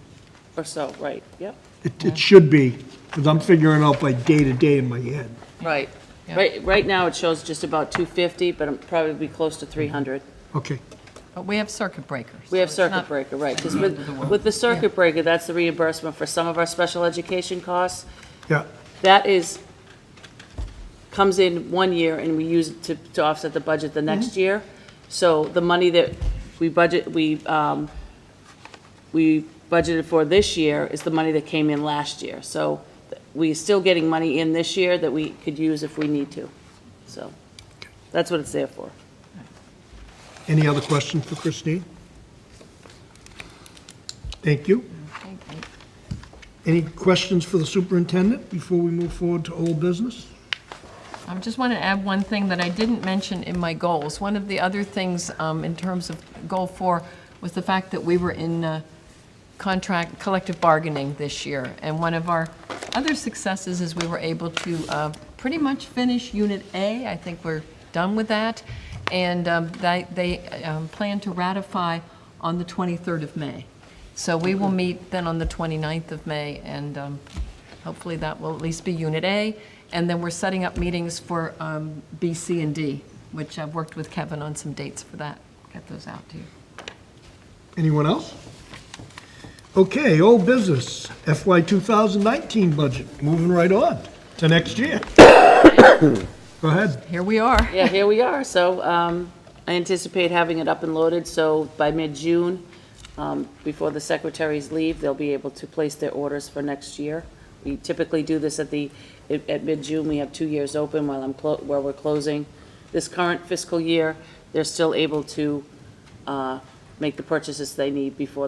Or so, right, yep. It should be, because I'm figuring out by day to day in my head. Right. Yeah. Right now, it shows just about 250, but I'm probably be close to 300. Okay. But we have circuit breakers. We have so it's circuit not- breaker, right, because the end of the world. with the circuit breaker, that's the reimbursement for some of our special education costs. Yeah. That comes in 1 year, and we use it to offset the budget the next year. So the money that we budgeted for this year is the money that came in last year. So we're still getting money in this year that we could use if we need to. So that's what it's there for. Any other questions for Christine? Thank you. Okay, great. Any questions for the superintendent before we move forward to old business? I just want to add one thing that I didn't mention in my goals. One of the other things in terms of goal 4 was the fact that we were in collective bargaining this year. And one of our other successes is we were able to pretty much finish Unit A. I think we're done with that. And they plan to ratify on the 23rd of May. So we will meet then on the 29th of May, and hopefully that will at least be Unit A. And then we're setting up meetings for B, C, and D, which I've worked with Kevin on some dates for that. Get those out to you. Anyone else? Okay, old business, FY 2019 budget, moving right on to next year. Go ahead. Here we are. Yeah, here we are. So I anticipate having it up and loaded, so by mid-June, before the secretaries leave, they'll be able to place their orders for next year. We typically do this at mid-June. We have 2 years open while we're closing this current fiscal year. They're still able to make the purchases they need before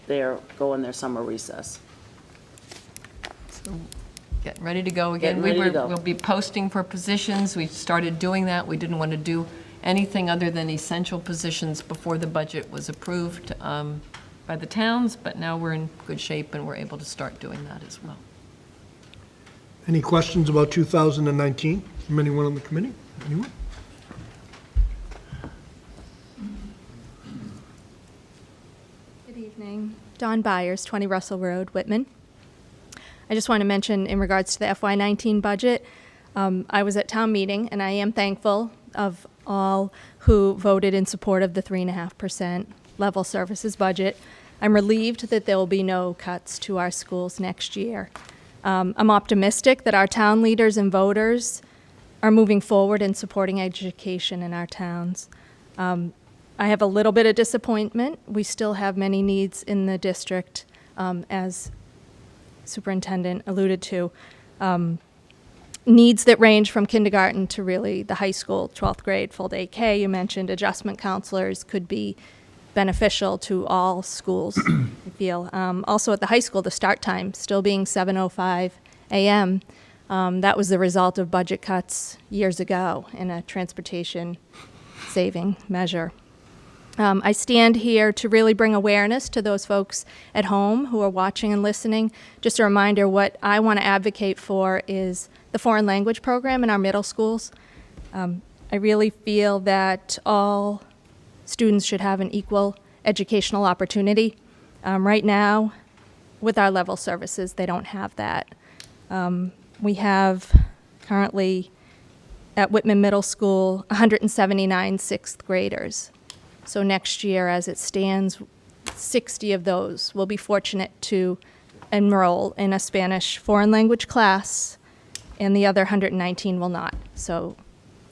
they're going their summer recess. So getting ready to go again. Getting ready to go. We'll be posting for positions. We started doing that. We didn't want to do anything other than essential positions before the budget was approved by the towns, but now we're in good shape and we're able to start doing that as well. Any questions about 2019 from anyone on the committee? Anyone? Good evening. Dawn Byers, 20 Russell Road, Whitman. I just want to mention in regards to the FY19 budget, I was at town meeting and I am thankful of all who voted in support of the 3.5% level services budget. I'm relieved that there will be no cuts to our schools next year. I'm optimistic that our town leaders and voters are moving forward in supporting education in our towns. I have a little bit of disappointment. We still have many needs in the district, as Superintendent alluded to. Needs that range from kindergarten to really the high school, 12th grade, full day K. You mentioned adjustment counselors could be beneficial to all schools, I feel. Also at the high school, the start time still being 7:05 a.m. That was the result of budget cuts years ago in a transportation saving measure. I stand here to really bring awareness to those folks at home who are watching and listening. Just a reminder, what I want to advocate for is the foreign language program in our middle schools. I really feel that all students should have an equal educational opportunity. Right now, with our level services, they don't have that. We have currently at Whitman Middle School 179 sixth graders. So next year, as it stands, 60 of those will be fortunate to enroll in a Spanish foreign language class, and the other 119 will not. So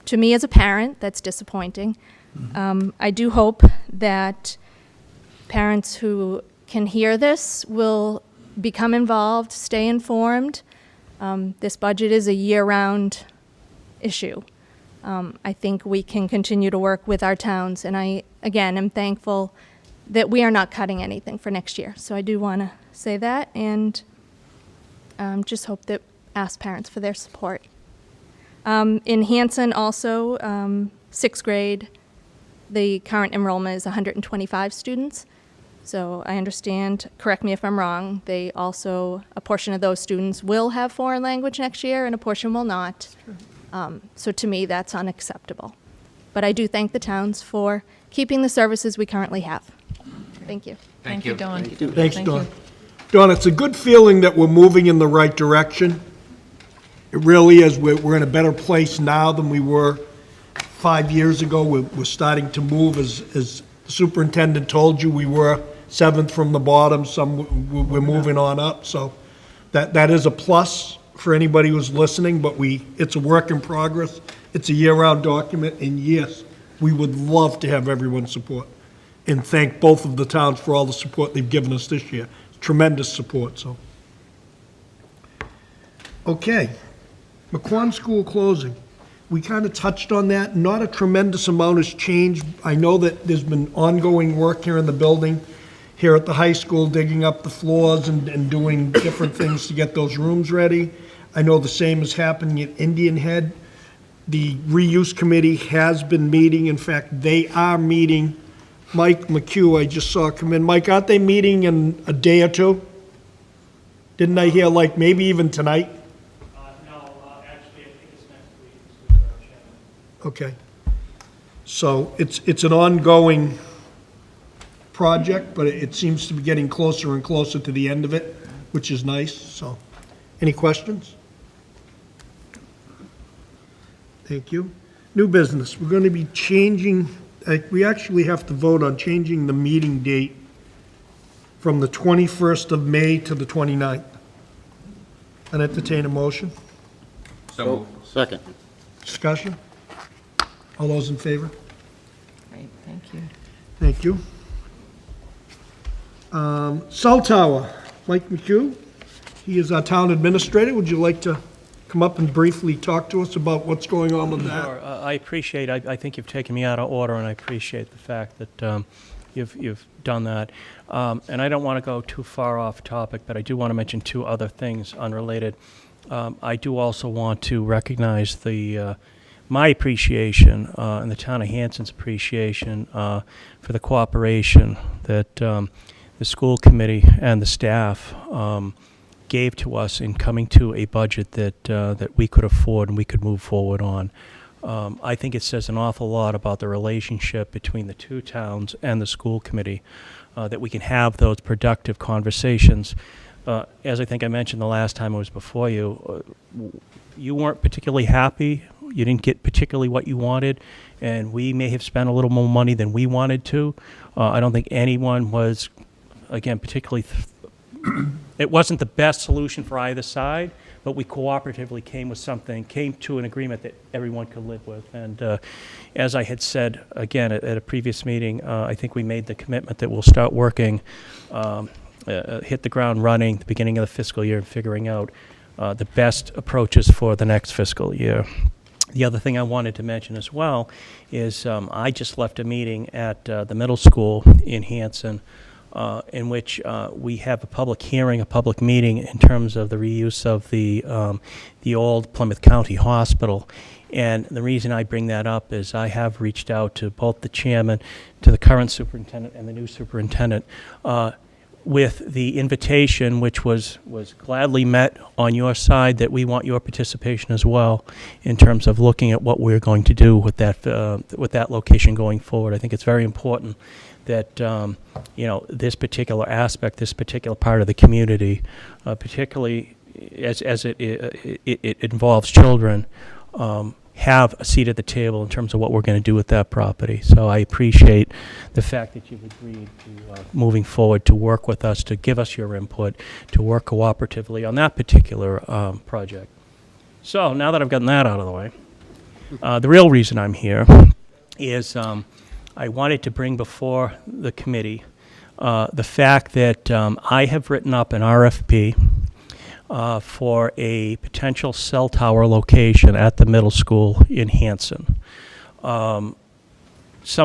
to me as a parent, that's disappointing. I do hope that parents who can hear this will become involved, stay informed. This budget is a year-round issue. I think we can continue to work with our towns, and I, again, am thankful that we are not cutting anything for next year. So I do want to say that, and just hope that ask parents for their support. In Hanson also, sixth grade, the current enrollment is 125 students. So I understand, correct me if I'm wrong, they also, a portion of those students will have foreign language next year and a portion will not. So to me, that's unacceptable. But I do thank the towns for keeping the services we currently have. Thank you. Thank you, Dawn. Thanks, Thank Dawn. you. Dawn, it's a good feeling that we're moving in the right direction. It really is. We're in a better place now than we were 5 years ago. We're starting to move. As the superintendent told you, we were 7th from the bottom. We're moving on up. So that is a plus for anybody who's listening, but it's a work in progress. It's a year-round document, and yes, we would love to have everyone's support. And thank both of the towns for all the support they've given us this year. Tremendous support, so. Okay, McQuon School closing. We kind of touched on that. Not a tremendous amount has changed. I know that there's been ongoing work here in the building, here at the high school, digging up the floors and doing different things to get those rooms ready. I know the same is happening at Indian Head. The reuse committee has been meeting. In fact, they are meeting. Mike McHugh, I just saw come in. Mike, aren't they meeting in a day or two? Didn't I hear like maybe even tonight? No, actually, I think it's next week with our chairman. Okay. So it's an ongoing project, but it seems to be getting closer and closer to the end of it, which is nice. So, any questions? Thank you. New business. We're going to be changing, we actually have to vote on changing the meeting date from the 21st of May to the 29th. I'd entertain a motion. So Second. Discussion? All those in favor? Great, thank you. Thank you. Cell tower, Mike McHugh. He is our town administrator. Would you like to come up and briefly talk to us about what's going on with that? Sure. I appreciate, I think you've taken me out of order, and I appreciate the fact that you've done that. And I don't want to go too far off topic, but I do want to mention two other things unrelated. I do also want to recognize my appreciation and the town of Hanson's appreciation for the cooperation that the school committee and the staff gave to us in coming to a budget that we could afford and we could move forward on. I think it says an awful lot about the relationship between the two towns and the school committee, that we can have those productive conversations. As I think I mentioned the last time I was before you, you weren't particularly happy. You didn't get particularly what you wanted, and we may have spent a little more money than we wanted to. I don't think anyone was, again, particularly, it wasn't the best solution for either side, but we cooperatively came to an agreement that everyone could live with. And as I had said, again, at a previous meeting, I think we made the commitment that we'll start working, hit the ground running at the beginning of the fiscal year and figuring out the best approaches for the next fiscal year. The other thing I wanted to mention as well is I just left a meeting at the middle school in Hanson in which we have a public hearing, a public meeting in terms of the reuse of the old Plymouth County Hospital. And the reason I bring that up is I have reached out to both the chairman, to the current superintendent, and the new superintendent with the invitation, which was gladly met on your side, that we want your participation as well in terms of looking at what we're going to do with that location going forward. I think it's very important that this particular aspect, this particular part of the community, particularly as it involves children, have a seat at the table in terms of what we're going to do with that property. So I appreciate the fact that you've agreed to moving forward to work with us, to give us your input, to work cooperatively on that particular project. So now that I've gotten that out of the way, the real reason I'm here is I wanted to bring before the committee the fact that I have written up an RFP for a potential cell tower location at the middle school in Hanson. Some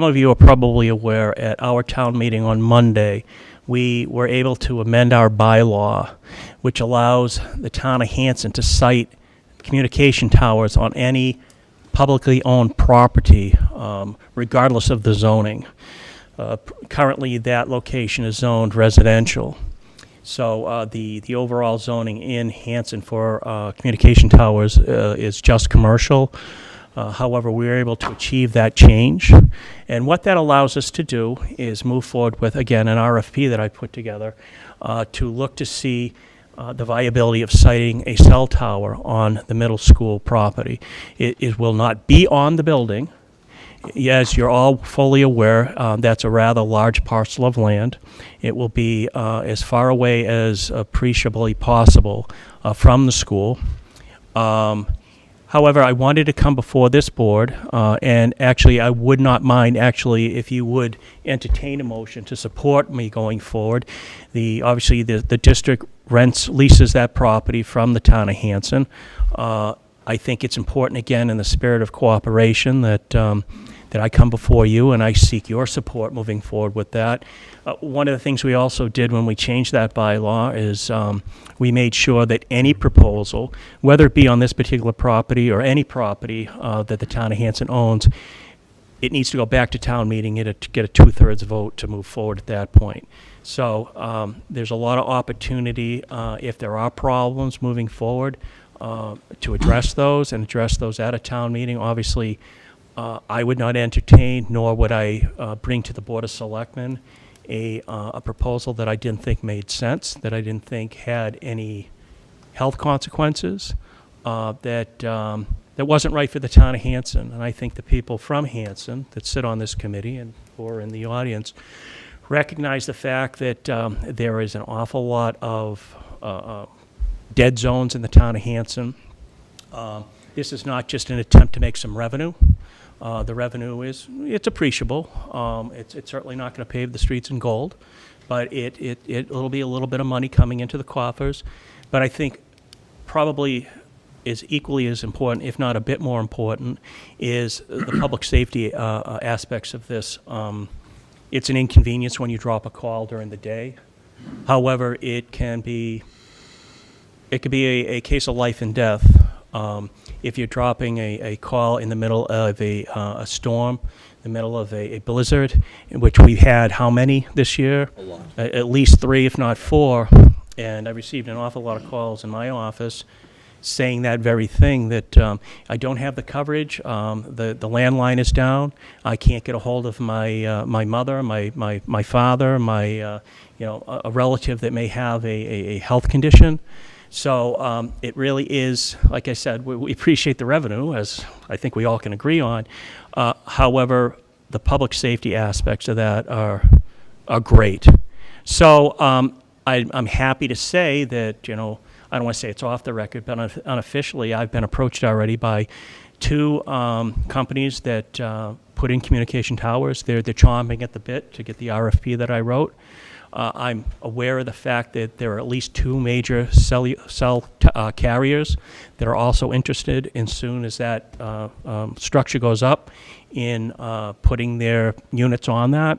of you are probably aware at our town meeting on Monday, we were able to amend our bylaw, which allows the town of Hanson to site communication towers on any publicly owned property, regardless of the zoning. Currently, that location is zoned residential. So the overall zoning in Hanson for communication towers is just commercial. However, we were able to achieve that change. And what that allows us to do is move forward with, again, an RFP that I put together to look to see the viability of siting a cell tower on the middle school property. It will not be on the building. As you're all fully aware, that's a rather large parcel of land. It will be as far away as appreciably possible from the school. However, I wanted to come before this board, and actually I would not mind actually if you would entertain a motion to support me going forward. Obviously the district leases that property from the town of Hanson. I think it's important, again, in the spirit of cooperation that I come before you and I seek your support moving forward with that. One of the things we also did when we changed that bylaw is we made sure that any proposal, whether it be on this particular property or any property that the town of Hanson owns, it needs to go back to town meeting to get a 2/3 vote to move forward at that point. So there's a lot of opportunity if there are problems moving forward to address those and address those at a town meeting. Obviously, I would not entertain, nor would I bring to the Board of Selectmen a proposal that I didn't think made sense, that I didn't think had any health consequences, that wasn't right for the town of Hanson. And I think the people from Hanson that sit on this committee and who are in the audience recognize the fact that there is an awful lot of dead zones in the town of Hanson. This is not just an attempt to make some revenue. The revenue it's appreciable. It's certainly not going to pave the streets in gold, but it'll be a little bit of money coming into the coffers. But I think probably is equally as important, if not a bit more important, is the public safety aspects of this. It's an inconvenience when you drop a call during the day. However, it's it could be a case of life and death. If you're dropping a call in the middle of a storm, the middle of a blizzard, in which we had how many this year? A lot. At least 3, if not 4. And I received an awful lot of calls in my office saying that very thing, that I don't have the coverage, the landline is down, I can't get a hold of my mother, my father, a relative that may have a health condition. So it really is, like I said, we appreciate the revenue, as I think we all can agree on. However, the public safety aspects of that are great. So I'm happy to say that, I don't want to say it's off the record, but unofficially, I've been approached already by 2 companies that put in communication towers. They're chomping at the bit to get the RFP that I wrote. I'm aware of the fact that there are at least 2 major cell carriers that are also interested, as soon as that structure goes up, in putting their units on that.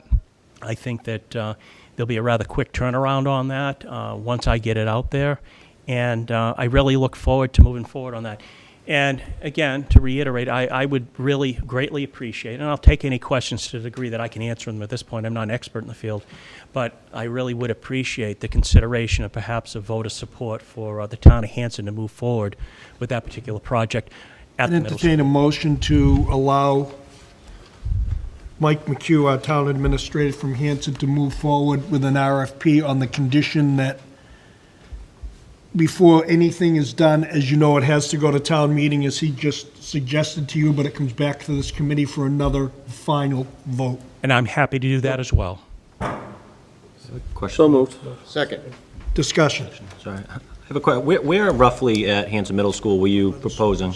I think that there'll be a rather quick turnaround on that once I get it out there. And I really look forward to moving forward on that. And again, to reiterate, I would really greatly appreciate, and I'll take any questions to the degree that I can answer them at this point. I'm not an expert in the field, but I really would appreciate the consideration of perhaps a vote of support for the town of Hanson to move forward with that particular project at the middle school. Entertain a motion to allow Mike McHugh, our town administrator from Hanson, to move forward with an RFP on the condition that before anything is done, as you know, it has to go to town meeting, as he just suggested to you, but it comes back to this committee for another final vote. And I'm happy to do that as well. Question. So moved. Second. Discussion. Sorry. I have a question. Where roughly at Hanson Middle School were you proposing?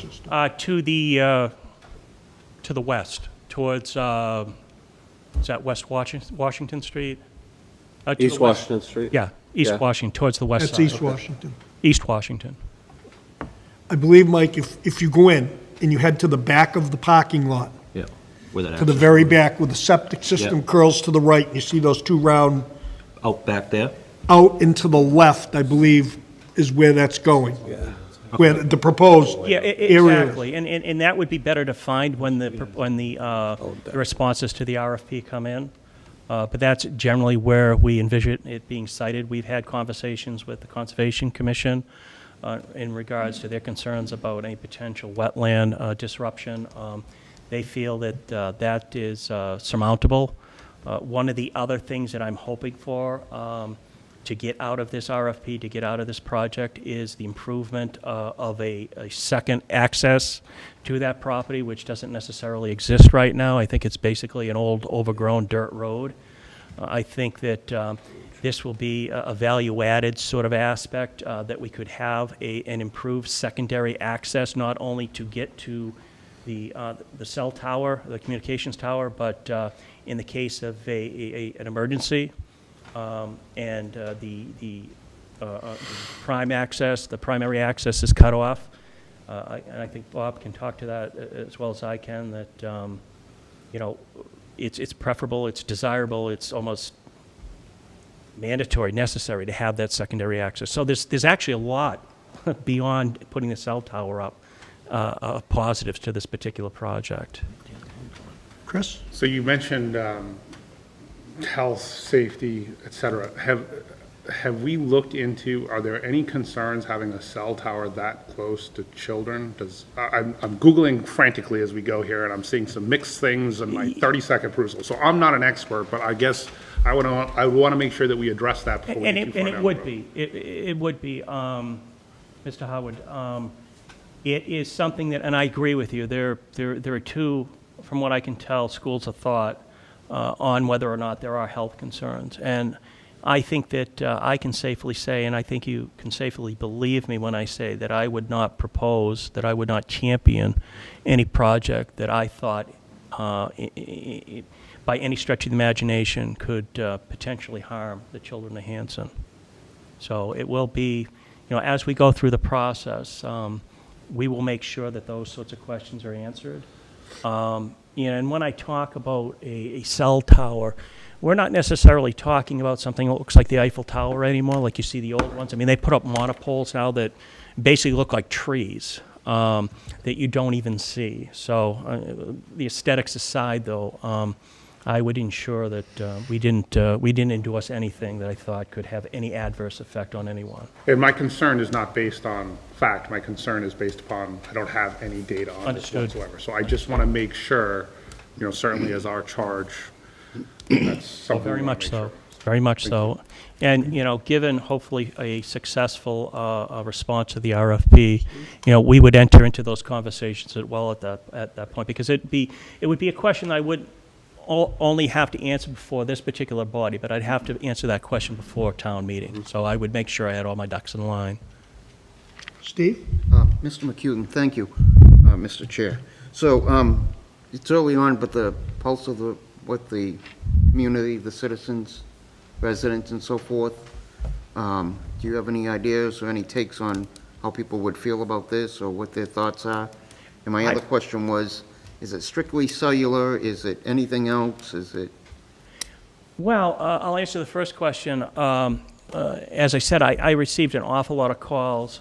To the west, towards, is that West Washington Street? To East the west. Washington Street? Yeah, East Washington, towards the west That's side. East Washington. East Washington. I believe, Mike, if you go in and you head to the back of the parking lot, Yeah. Where that to the access very road. back, where the septic system Yeah. curls to the right, and you see those 2 round, Out back there? out and to the left, I believe, is where that's going. Yeah. Where the proposed Yeah, area is. exactly, and that would be better defined when the responses to the RFP come in. But that's generally where we envision it being sited. We've had conversations with the Conservation Commission in regards to their concerns about any potential wetland disruption. They feel that that is surmountable. One of the other things that I'm hoping for to get out of this RFP, to get out of this project, is the improvement of a second access to that property, which doesn't necessarily exist right now. I think it's basically an old overgrown dirt road. I think that this will be a value-added sort of aspect, that we could have an improved secondary access, not only to get to the cell tower, the communications tower, but in the case of an emergency, and the prime access, the primary access is cut off. And I think Bob can talk to that as well as I can, that, it's preferable, it's desirable, it's almost mandatory, necessary to have that secondary access. So there's actually a lot beyond putting the cell tower up, positives to this particular project. Chris? So you mentioned health, safety, et cetera. Have we looked into, are there any concerns having a cell tower that close to children? I'm Googling frantically as we go here, and I'm seeing some mixed things in my 30-second perusal. So I'm not an expert, but I guess I would want to make sure that we address that before we get too far down the road. It would be, Mr. Howard. It is something that, and I agree with you, there are 2, from what I can tell, schools of thought on whether or not there are health concerns. And I think that I can safely say, and I think you can safely believe me when I say that I would not propose, that I would not champion any project that I thought by any stretch of the imagination could potentially harm the children of Hanson. So it will be, as we go through the process, we will make sure that those sorts of questions are answered. And when I talk about a cell tower, we're not necessarily talking about something that looks like the Eiffel Tower anymore, like you see the old ones. I mean, they put up monopoles now that basically look like trees that you don't even see. So the aesthetics aside, though, I would ensure that we didn't endorse anything that I thought could have any adverse effect on anyone. And my concern is not based on fact. My concern is based upon, I don't have any data on this Understood. whatsoever. So I just want to make sure, certainly as our charge, that's something Very we wanna much make so. sure. Very much so. And, given hopefully a successful response to the RFP, we would enter into those conversations as well at that point, because it would be a question I would only have to answer before this particular body, but I'd have to answer that question before town meeting. So I would make sure I had all my ducks in line. Steve? Mr. McCutin, thank you, Mr. Chair. So, it's early on, but the pulse of what the community, the citizens, residents and so forth, do you have any ideas or any takes on how people would feel about this or what their thoughts are? And my other question was, is it strictly cellular? Is it anything else? Is it? Well, I'll answer the first question. As I said, I received an awful lot of calls,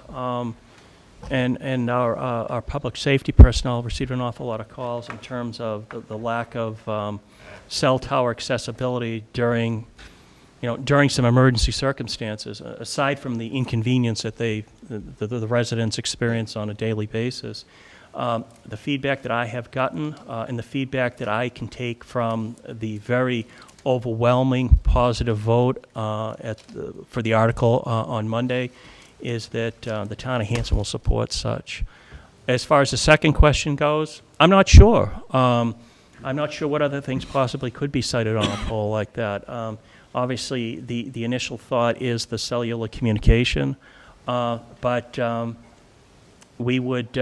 and our public safety personnel received an awful lot of calls in terms of the lack of cell tower accessibility during some emergency circumstances, aside from the inconvenience that the residents experience on a daily basis. The feedback that I have gotten and the feedback that I can take from the very overwhelming positive vote for the article on Monday is that the town of Hanson will support such. As far as the second question goes, I'm not sure. I'm not sure what other things possibly could be cited on a poll like that. Obviously, the initial thought is the cellular communication, but we would,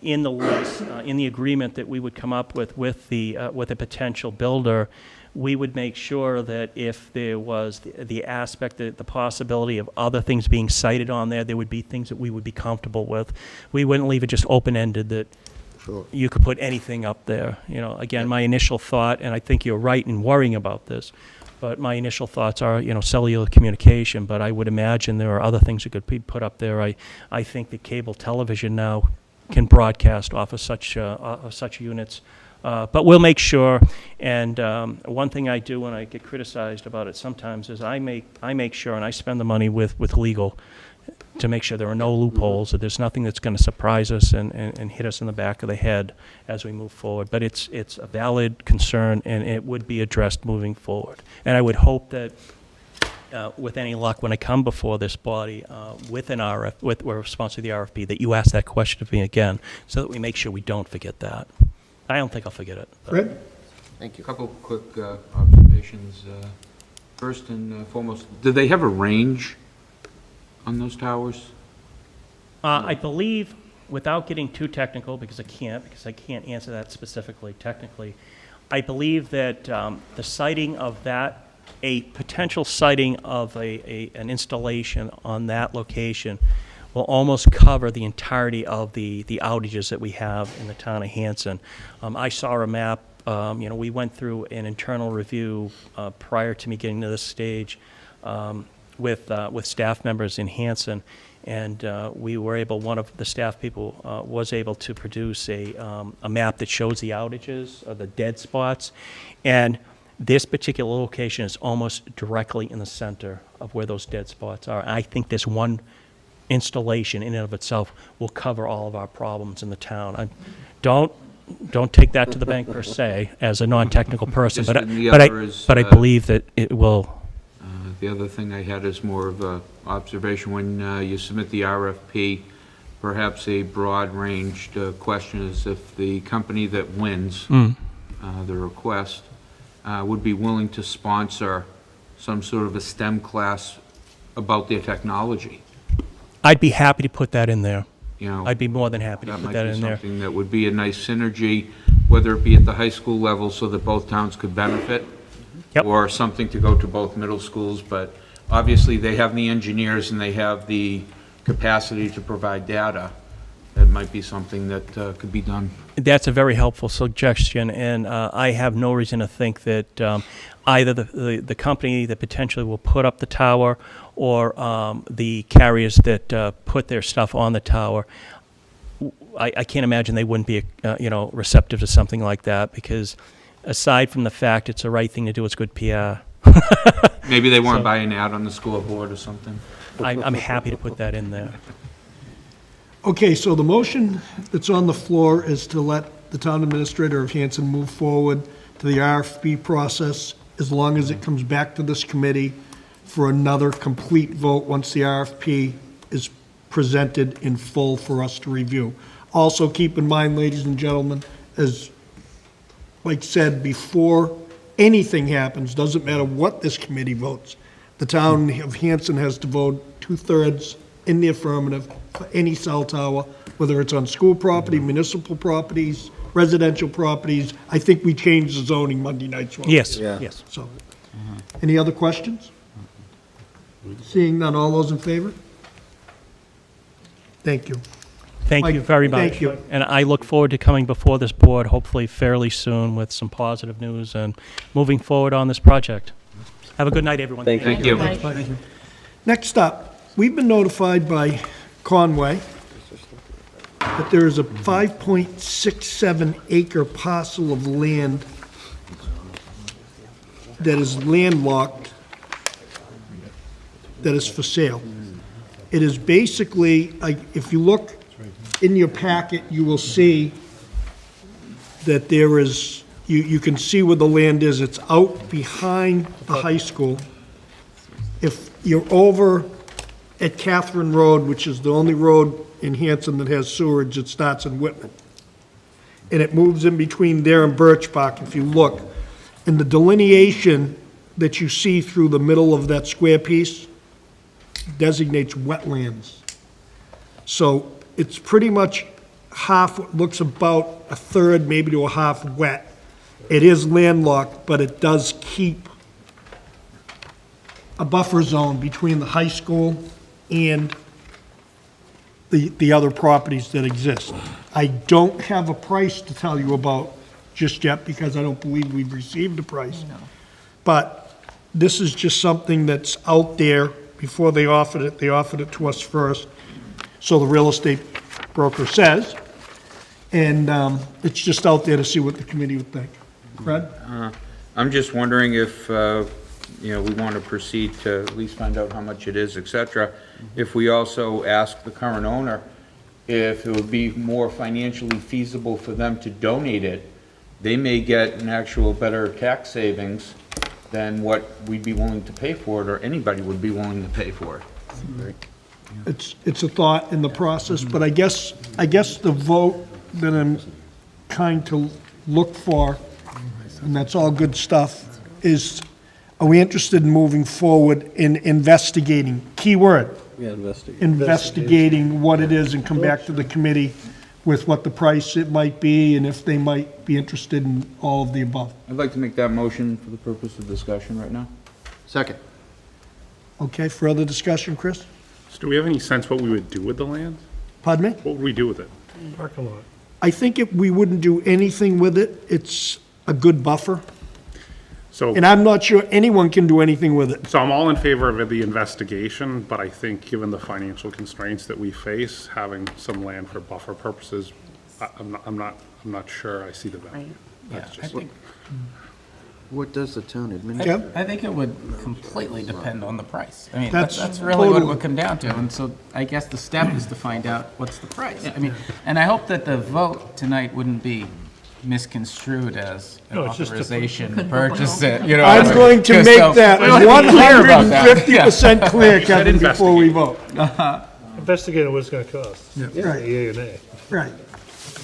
in the lease, in the agreement that we would come up with a potential builder, we would make sure that if there was the aspect, the possibility of other things being cited on there would be things that we would be comfortable with. We wouldn't leave it just open-ended that you could put anything up there. Again, my initial thought, and I think you're right in worrying about this, but my initial thoughts are, cellular communication, but I would imagine there are other things that could be put up there. I think that cable television now can broadcast off of such units. But we'll make sure, and one thing I do when I get criticized about it sometimes is I make sure, and I spend the money with legal to make sure there are no loopholes, that there's nothing that's going to surprise us and hit us in the back of the head as we move forward. But it's a valid concern, and it would be addressed moving forward. And I would hope that with any luck, when I come before this body with a response to the RFP, that you ask that question of me again, so that we make sure we don't forget that. I don't think I'll forget it. Fred? Thank you. A couple quick observations. First and foremost, do they have a range on those towers? I believe, without getting too technical, because I can't answer that specifically technically, I believe that the siting of that, a potential siting of an installation on that location will almost cover the entirety of the outages that we have in the town of Hanson. I saw a map. We went through an internal review prior to me getting to this stage with staff members in Hanson, and we were able. One of the staff people was able to produce a map that shows the outages, or the dead spots, and this particular location is almost directly in the center of where those dead spots are. I think this one installation in and of itself will cover all of our problems in the town. Don't take that to the bank per se as a non-technical person, but I believe that it will. The other thing I had is more of a observation. When you submit the RFP, perhaps a broad-ranged question is if the company that wins the request would be willing to sponsor some sort of a STEM class about their technology. I'd be happy to put that in there. I'd be more than happy to put that in there. That might be something that would be a nice synergy, whether it be at the high school level so that both towns could benefit, or something to go to both middle schools. But obviously they have the engineers and they have the capacity to provide data. That might be something that could be done. That's a very helpful suggestion, and I have no reason to think that either the company that potentially will put up the tower or the carriers that put their stuff on the tower, I can't imagine they wouldn't be, receptive to something like that, because aside from the fact it's the right thing to do, it's good PR. Maybe they weren't buying out on the scoreboard or something. I'm happy to put that in there. Okay, so the motion that's on the floor is to let the town administrator of Hanson move forward to the RFP process as long as it comes back to this committee for another complete vote once the RFP is presented in full for us to review. Also, keep in mind, ladies and gentlemen, as Mike said, before anything happens, doesn't matter what this committee votes, the town of Hanson has to vote 2/3 in the affirmative for any cell tower, whether it's on school property, municipal properties, residential properties. I think we changed the zoning Monday night. Yes, yes. So, any other questions? Seeing none, all those in favor? Thank you. Thank you Mike, very much. thank you. And I look forward to coming before this board, hopefully fairly soon, with some positive news and moving forward on this project. Have a good night, everyone. Thank you. Next up, we've been notified by Conway that there is a 5.67 acre parcel of land that is landlocked that is for sale. It is basically, if you look in your packet, you will see that there is, you can see where the land is. It's out behind the high school. If you're over at Catherine Road, which is the only road in Hanson that has sewerage, it starts in Whitman. And it moves in between there and Birch Park, if you look. And the delineation that you see through the middle of that square piece designates wetlands. So it's pretty much half, looks about a third, maybe to a half wet. It is landlocked, but it does keep a buffer zone between the high school and the other properties that exist. I don't have a price to tell you about just yet because I don't believe we've received a price. But this is just something that's out there. Before they offered it to us first. So the real estate broker says. And it's just out there to see what the committee would think. Fred? I'm just wondering if, we want to proceed to at least find out how much it is, et cetera. If we also ask the current owner if it would be more financially feasible for them to donate it, they may get an actual better tax savings than what we'd be willing to pay for it, or anybody would be willing to pay for it. It's a thought in the process, but I guess the vote that I'm trying to look for, and that's all good stuff, is are we interested in moving forward in investigating, key word, investigating what it is and come back to the committee with what the price it might be and if they might be interested in all of the above. I'd like to make that motion for the purpose of discussion right now. Second. Okay, further discussion, Chris? So do we have any sense what we would do with the land? Pardon me? What would we do with it? Parking lot. I think we wouldn't do anything with it. It's a good buffer. So, And I'm not sure anyone can do anything with it. so I'm all in favor of the investigation, but I think given the financial constraints that we face, having some land for buffer purposes, I'm not sure I see the value. That's I just- think, What does the town administrator? I think it would completely depend on the price. I mean, That's that's really what it totally- would come down to. And so I guess the step is to find out what's the price. I mean, and I hope that the vote tonight wouldn't be misconstrued as an No, it's just a- authorization to purchase it, you know. I'm going to Just make so- that we want to be clear about that. 150% clear, Kevin, before we vote. Investigating what it's gonna cost. Right. Yea or nay. Right.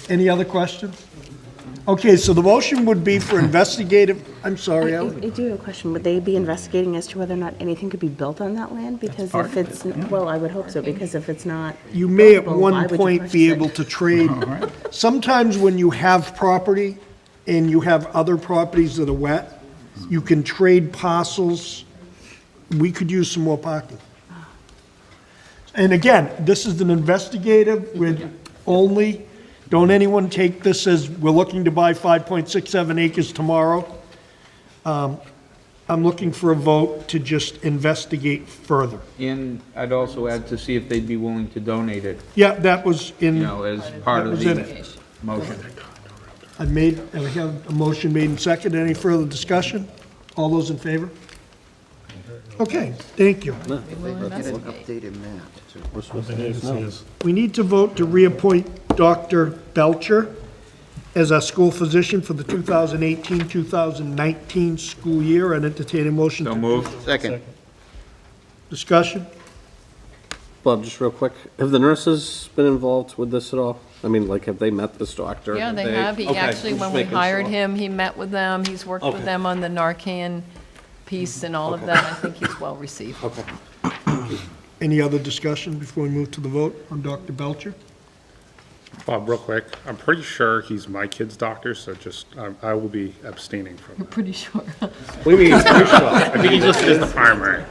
Any other questions? Okay, so the motion would be for investigative, I'm sorry, I Ally. do have a question. Would they be investigating as to whether or not anything could be built on that land? Because if it's, well, I would hope so, because if it's not. You may at buildable, why one would you point be purchase it? able to trade. Sometimes when you have property and you have other properties that are wet, you can trade parcels. We could use some more parking. And again, this is an investigative with only don't anyone take this as we're looking to buy 5.67 acres tomorrow. I'm looking for a vote to just investigate further. And I'd also add to see if they'd be willing to donate it, Yeah, that was in. you know, as part that of was in the it. motion. I have a motion made and seconded. Any further discussion? All those in favor? Okay, thank you. Get an updated map, too. We're supposed to We need to vote to reappoint Dr. Belcher as our school physician for the 2018-2019 school year, and entertain a motion. So moved. Second. Discussion? Bob, just real quick, have the nurses been involved with this at all? I mean, like, have they met this doctor? Yeah, they have. He Okay, actually, just when we making hired sure. him, he met with them. He's worked with Okay. them on the Narcan piece and all of that. I think he's well received. Okay. Any other discussion before we move to the vote on Dr. Belcher? Bob, real quick, I'm pretty sure he's my kid's doctor, so just, I will be abstaining from You're pretty sure. What do you mean, pretty sure? I think he's listed as the primary.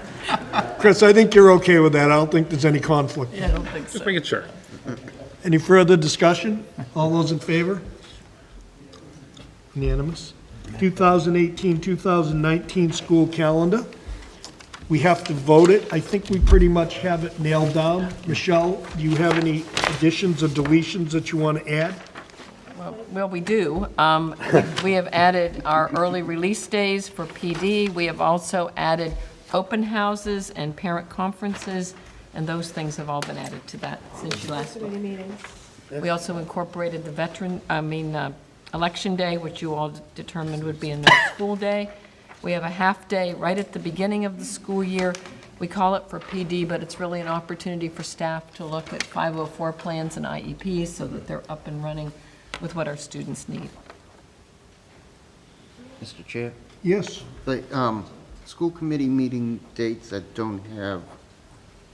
Chris, I think you're okay with that. I don't think there's any conflict. Yeah, I don't think so. Just making sure. Any further discussion? All those in favor? Unanimous. 2018-2019 school calendar. We have to vote it. I think we pretty much have it nailed down. Michelle, do you have any additions or deletions that you want to add? Well, we do. We have added our early release days for PD. We have also added open houses and parent conferences, and those things have all been added to that since you last spoke. Committee meetings. We also incorporated the election day, which you all determined would be a no school day. We have a half-day right at the beginning of the school year. We call it for PD, but it's really an opportunity for staff to look at 504 plans and IEPs so that they're up and running with what our students need. Mr. Chair? Yes. The school committee meeting dates that don't have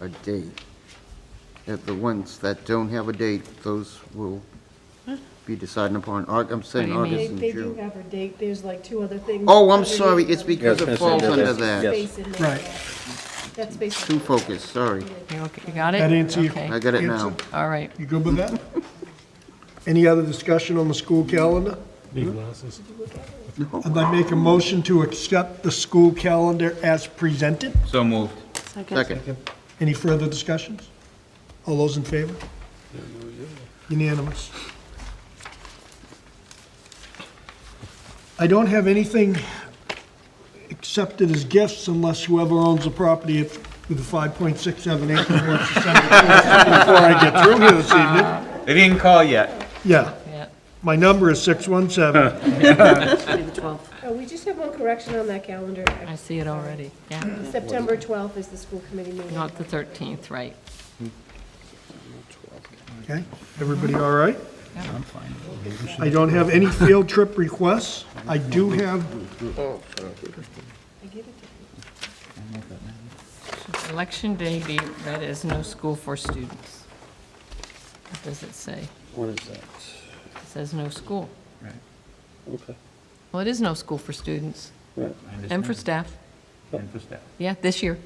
a date, the ones that don't have a date, those will be decided upon, I'm saying What do you August and They do June. have a date, there's like two other things. Oh, I'm underneath sorry, them. it's because it falls under that. Space in there. Right. That's basically. Too focused, sorry. You got it? That answer your Okay. I got it now. All right. You good with that? Any other discussion on the school calendar? Need glasses. I'd like to make a motion to accept the school calendar as presented. So moved. Second. Any further discussions? All those in favor? Unanimous. I don't have anything accepted as gifts unless whoever owns the property with the 5.67 acres wants to send it to us before I get through here this evening. They didn't call yet. Yeah. Yeah. My number is 617. Maybe the 12th. Oh, we just have one correction on that calendar. I see it already. Yeah. September 12th is the school committee meeting. Not the 13th, right? Okay, everybody all right? I'm fine. I don't have any field trip requests. I do have, Election day be read as no school for students. What does it say? What is that? It says no school. Okay. Well, it is no school for students Right. and for staff. And for staff. Yeah, this year.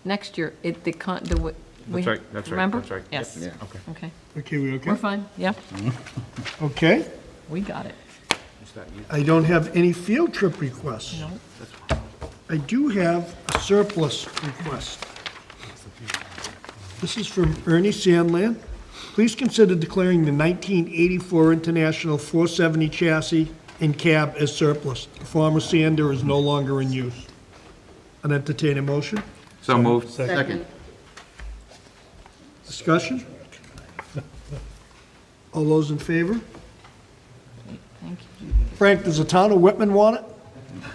Next year, we. That's right, that's right, Remember? that's right. Yes. Yep, okay. Okay. okay, we okay? We're fine. Yep. Okay, We got it. I don't have any field trip requests. No. I do have a surplus request. This is from Ernie Sandland. Please consider declaring the 1984 International 470 chassis and cab as surplus. The former Sander is no longer in use. An entertaining motion? So moved. Second. Discussion? All those in favor? Thank you. Frank, does the town of Whitman want it?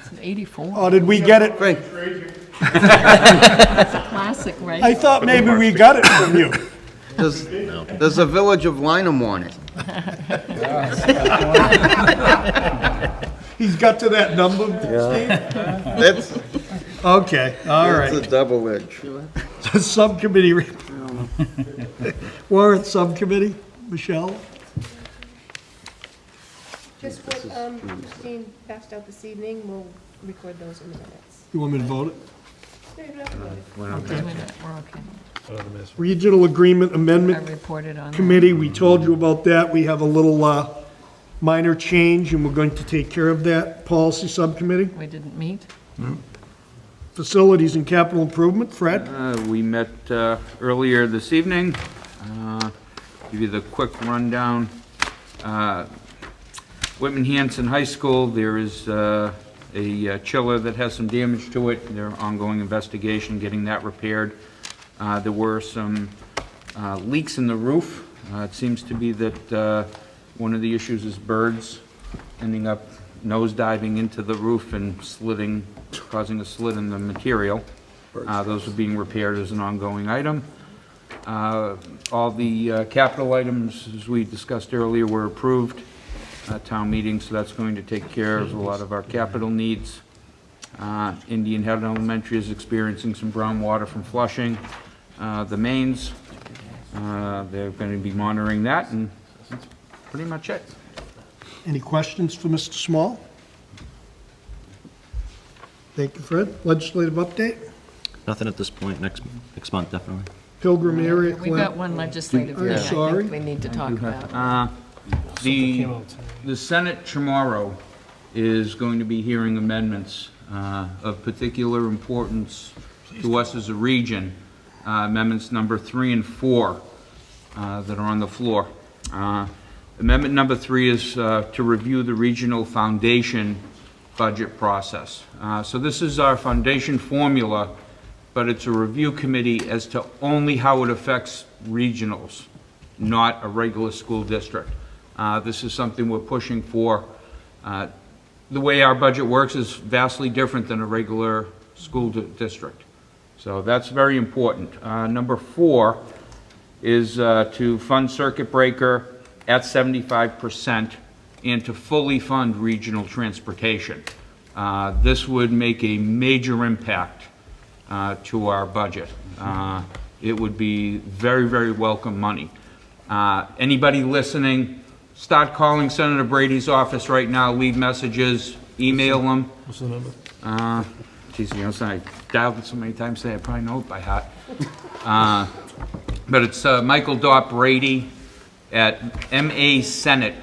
It's an 84. Or did we get it? Frank, It's a classic, right? I thought maybe we got it from you. does the village of Lineham want it? He's got to that number, Steve? That's, Okay, all that's right. a double edge. Subcommittee, warrant subcommittee, Michelle? Just what Christine passed out this evening, we'll record those in the minutes. You want me to vote it? Went on We're that. okay. Regional Agreement I Amendment reported on that. Committee, we told you about that. We have a little minor change, and we're going to take care of that. Policy Subcommittee, We didn't meet. Facilities and Capital Improvement, Fred? We met earlier this evening. Give you the quick rundown. Whitman Hanson High School, there is a chiller that has some damage to it. Their ongoing investigation, getting that repaired. There were some leaks in the roof. It seems to be that one of the issues is birds ending up nosediving into the roof and slitting, causing a slit in the material. Those are being repaired as an ongoing item. All the capital items, as we discussed earlier, were approved at town meeting, so that's going to take care of a lot of our capital needs. Indian Head Elementary is experiencing some brown water from flushing the mains. They're going to be monitoring that, and that's pretty much it. Any questions for Mr. Small? Thank you, Fred. Legislative update? Nothing at this point, next month, definitely. Pilgrim area. We've got one legislative I'm thing I sorry. think we need to talk about. The Senate tomorrow is going to be hearing amendments of particular importance to us as a region, amendments number 3 and 4 that are on the floor. Amendment number 3 is to review the regional foundation budget process. So this is our foundation formula, but it's a review committee as to only how it affects regionals, not a regular school district. This is something we're pushing for. The way our budget works is vastly different than a regular school district. So that's very important. Number 4 is to fund circuit breaker at 75% and to fully fund regional transportation. This would make a major impact to our budget. It would be very, very welcome money. Anybody listening, start calling Senator Brady's office right now, leave messages, email them. What's the number? Geez, you know, I dialed it so many times today, I probably know it by heart. But it's Michael.Brady at masenate.gov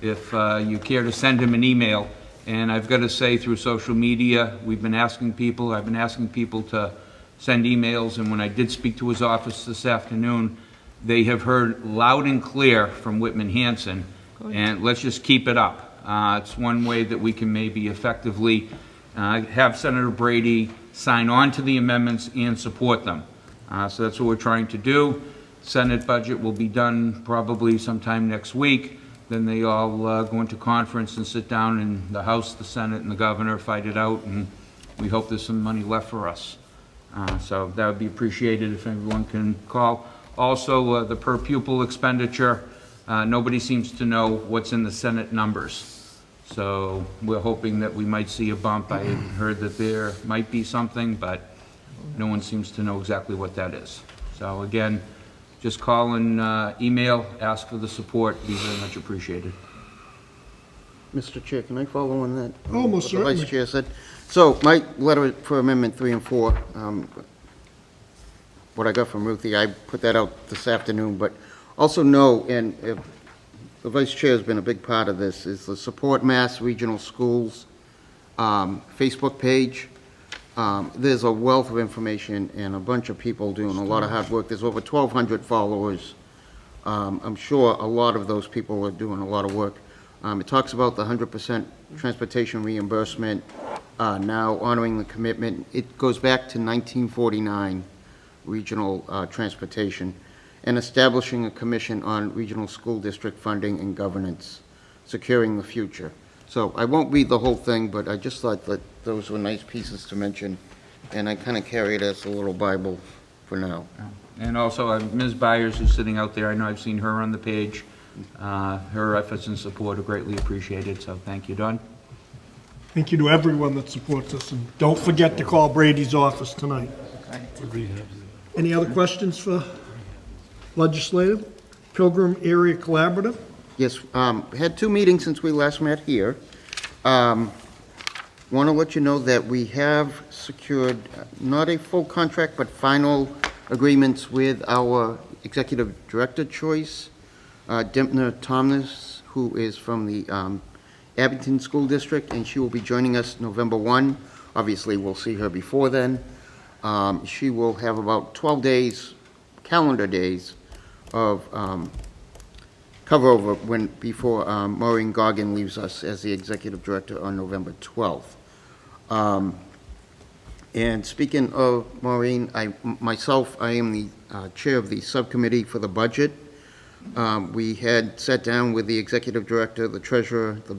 if you care to send him an email. And I've got to say, through social media, I've been asking people to send emails, and when I did speak to his office this afternoon, they have heard loud and clear from Whitman Hanson, and let's just keep it up. It's one way that we can maybe effectively have Senator Brady sign on to the amendments and support them. So that's what we're trying to do. Senate budget will be done probably sometime next week. Then they all go into conference and sit down in the House, the Senate, and the governor, fight it out, and we hope there's some money left for us. So that would be appreciated if everyone can call. Also, the per pupil expenditure, nobody seems to know what's in the Senate numbers. So we're hoping that we might see a bump. I heard that there might be something, but no one seems to know exactly what that is. So again, just call and email, ask for the support. Be very much appreciated. Mr. Chair, can I follow on that? Oh, most what certainly. The Vice Chair said. So my letter for Amendment 3 and 4, what I got from Ruthie, I put that out this afternoon, but also know, and the Vice Chair has been a big part of this, is the Support Mass Regional Schools Facebook page. There's a wealth of information and a bunch of people doing a lot of hard work. There's over 1,200 followers. I'm sure a lot of those people are doing a lot of work. It talks about the 100% transportation reimbursement, now honoring the commitment. It goes back to 1949, regional transportation, and establishing a commission on regional school district funding and governance, securing the future. So I won't read the whole thing, but I just thought that those were nice pieces to mention, and I kind of carry it as a little Bible for now. And also, Ms. Byers, who's sitting out there, I know I've seen her on the page. Her efforts and support are greatly appreciated, so thank you, Don. Thank you to everyone that supports us, and don't forget to call Brady's office tonight. Any other questions for legislative? Pilgrim Area Collaborative? Yes, had 2 meetings since we last met here. Want to let you know that we have secured not a full contract, but final agreements with our executive director choice, Dempner Thomas, who is from the Abington School District, and she will be joining us November 1. Obviously, we'll see her before then. She will have about 12 days, calendar days, of cover over before Maureen Goggin leaves us as the executive director on November 12th. And speaking of Maureen, I am the chair of the subcommittee for the budget. We had sat down with the executive director, the treasurer, the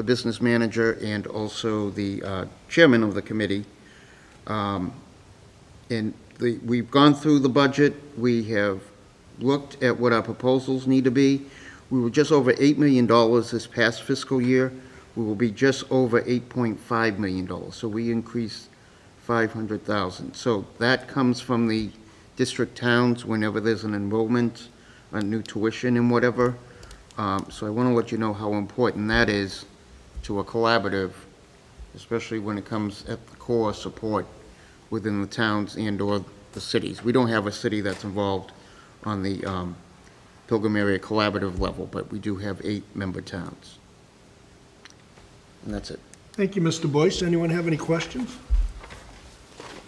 business manager, and also the chairman of the committee. We've gone through the budget. We have looked at what our proposals need to be. We were just over $8 million this past fiscal year. We will be just over $8.5 million. So we increased $500,000. So that comes from the district towns whenever there's an enrollment, a new tuition and whatever. So I want to let you know how important that is to a collaborative, especially when it comes at the core support within the towns and or the cities. We don't have a city that's involved on the Pilgrim Area Collaborative level, but we do have 8 member towns. And that's it. Thank you, Mr. Boyce. Anyone have any questions?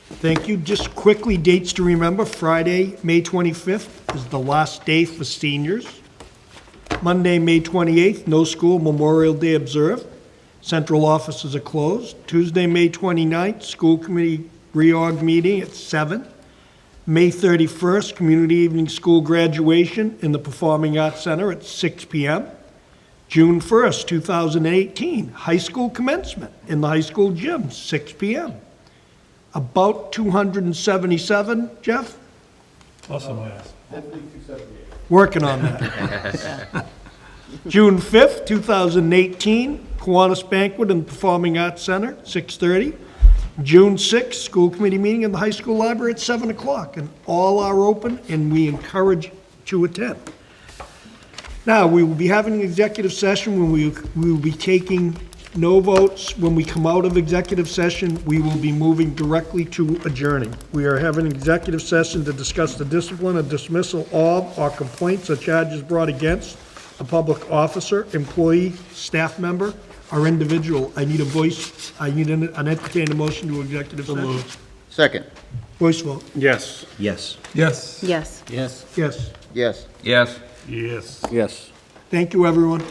Thank you. Just quickly, dates to remember. Friday, May 25th is the last day for seniors. Monday, May 28th, no school, Memorial Day observed. Central offices are closed. Tuesday, May 29th, school committee reorg meeting at 7. May 31st, community evening school graduation in the Performing Arts Center at 6 p.m. June 1st, 2018, high school commencement in the high school gym, 6 p.m. About 277, Jeff? Awesome, yes. Working on that. June 5th, 2018, Kiwanis Banquet in the Performing Arts Center, 6:30. June 6th, school committee meeting in the high school library at 7 o'clock, and all are open, and we encourage to attend. Now, we will be having an executive session when we will be taking no votes. When we come out of executive session, we will be moving directly to adjourning. We are having an executive session to discuss the discipline or dismissal of or complaints or charges brought against a public officer, employee, staff member, or individual. I need an entertained motion to executive session. Second. Voice vote. Yes. Yes. Yes. Yes. Yes. Yes. Yes. Yes. Yes. Yes. Thank you, everyone.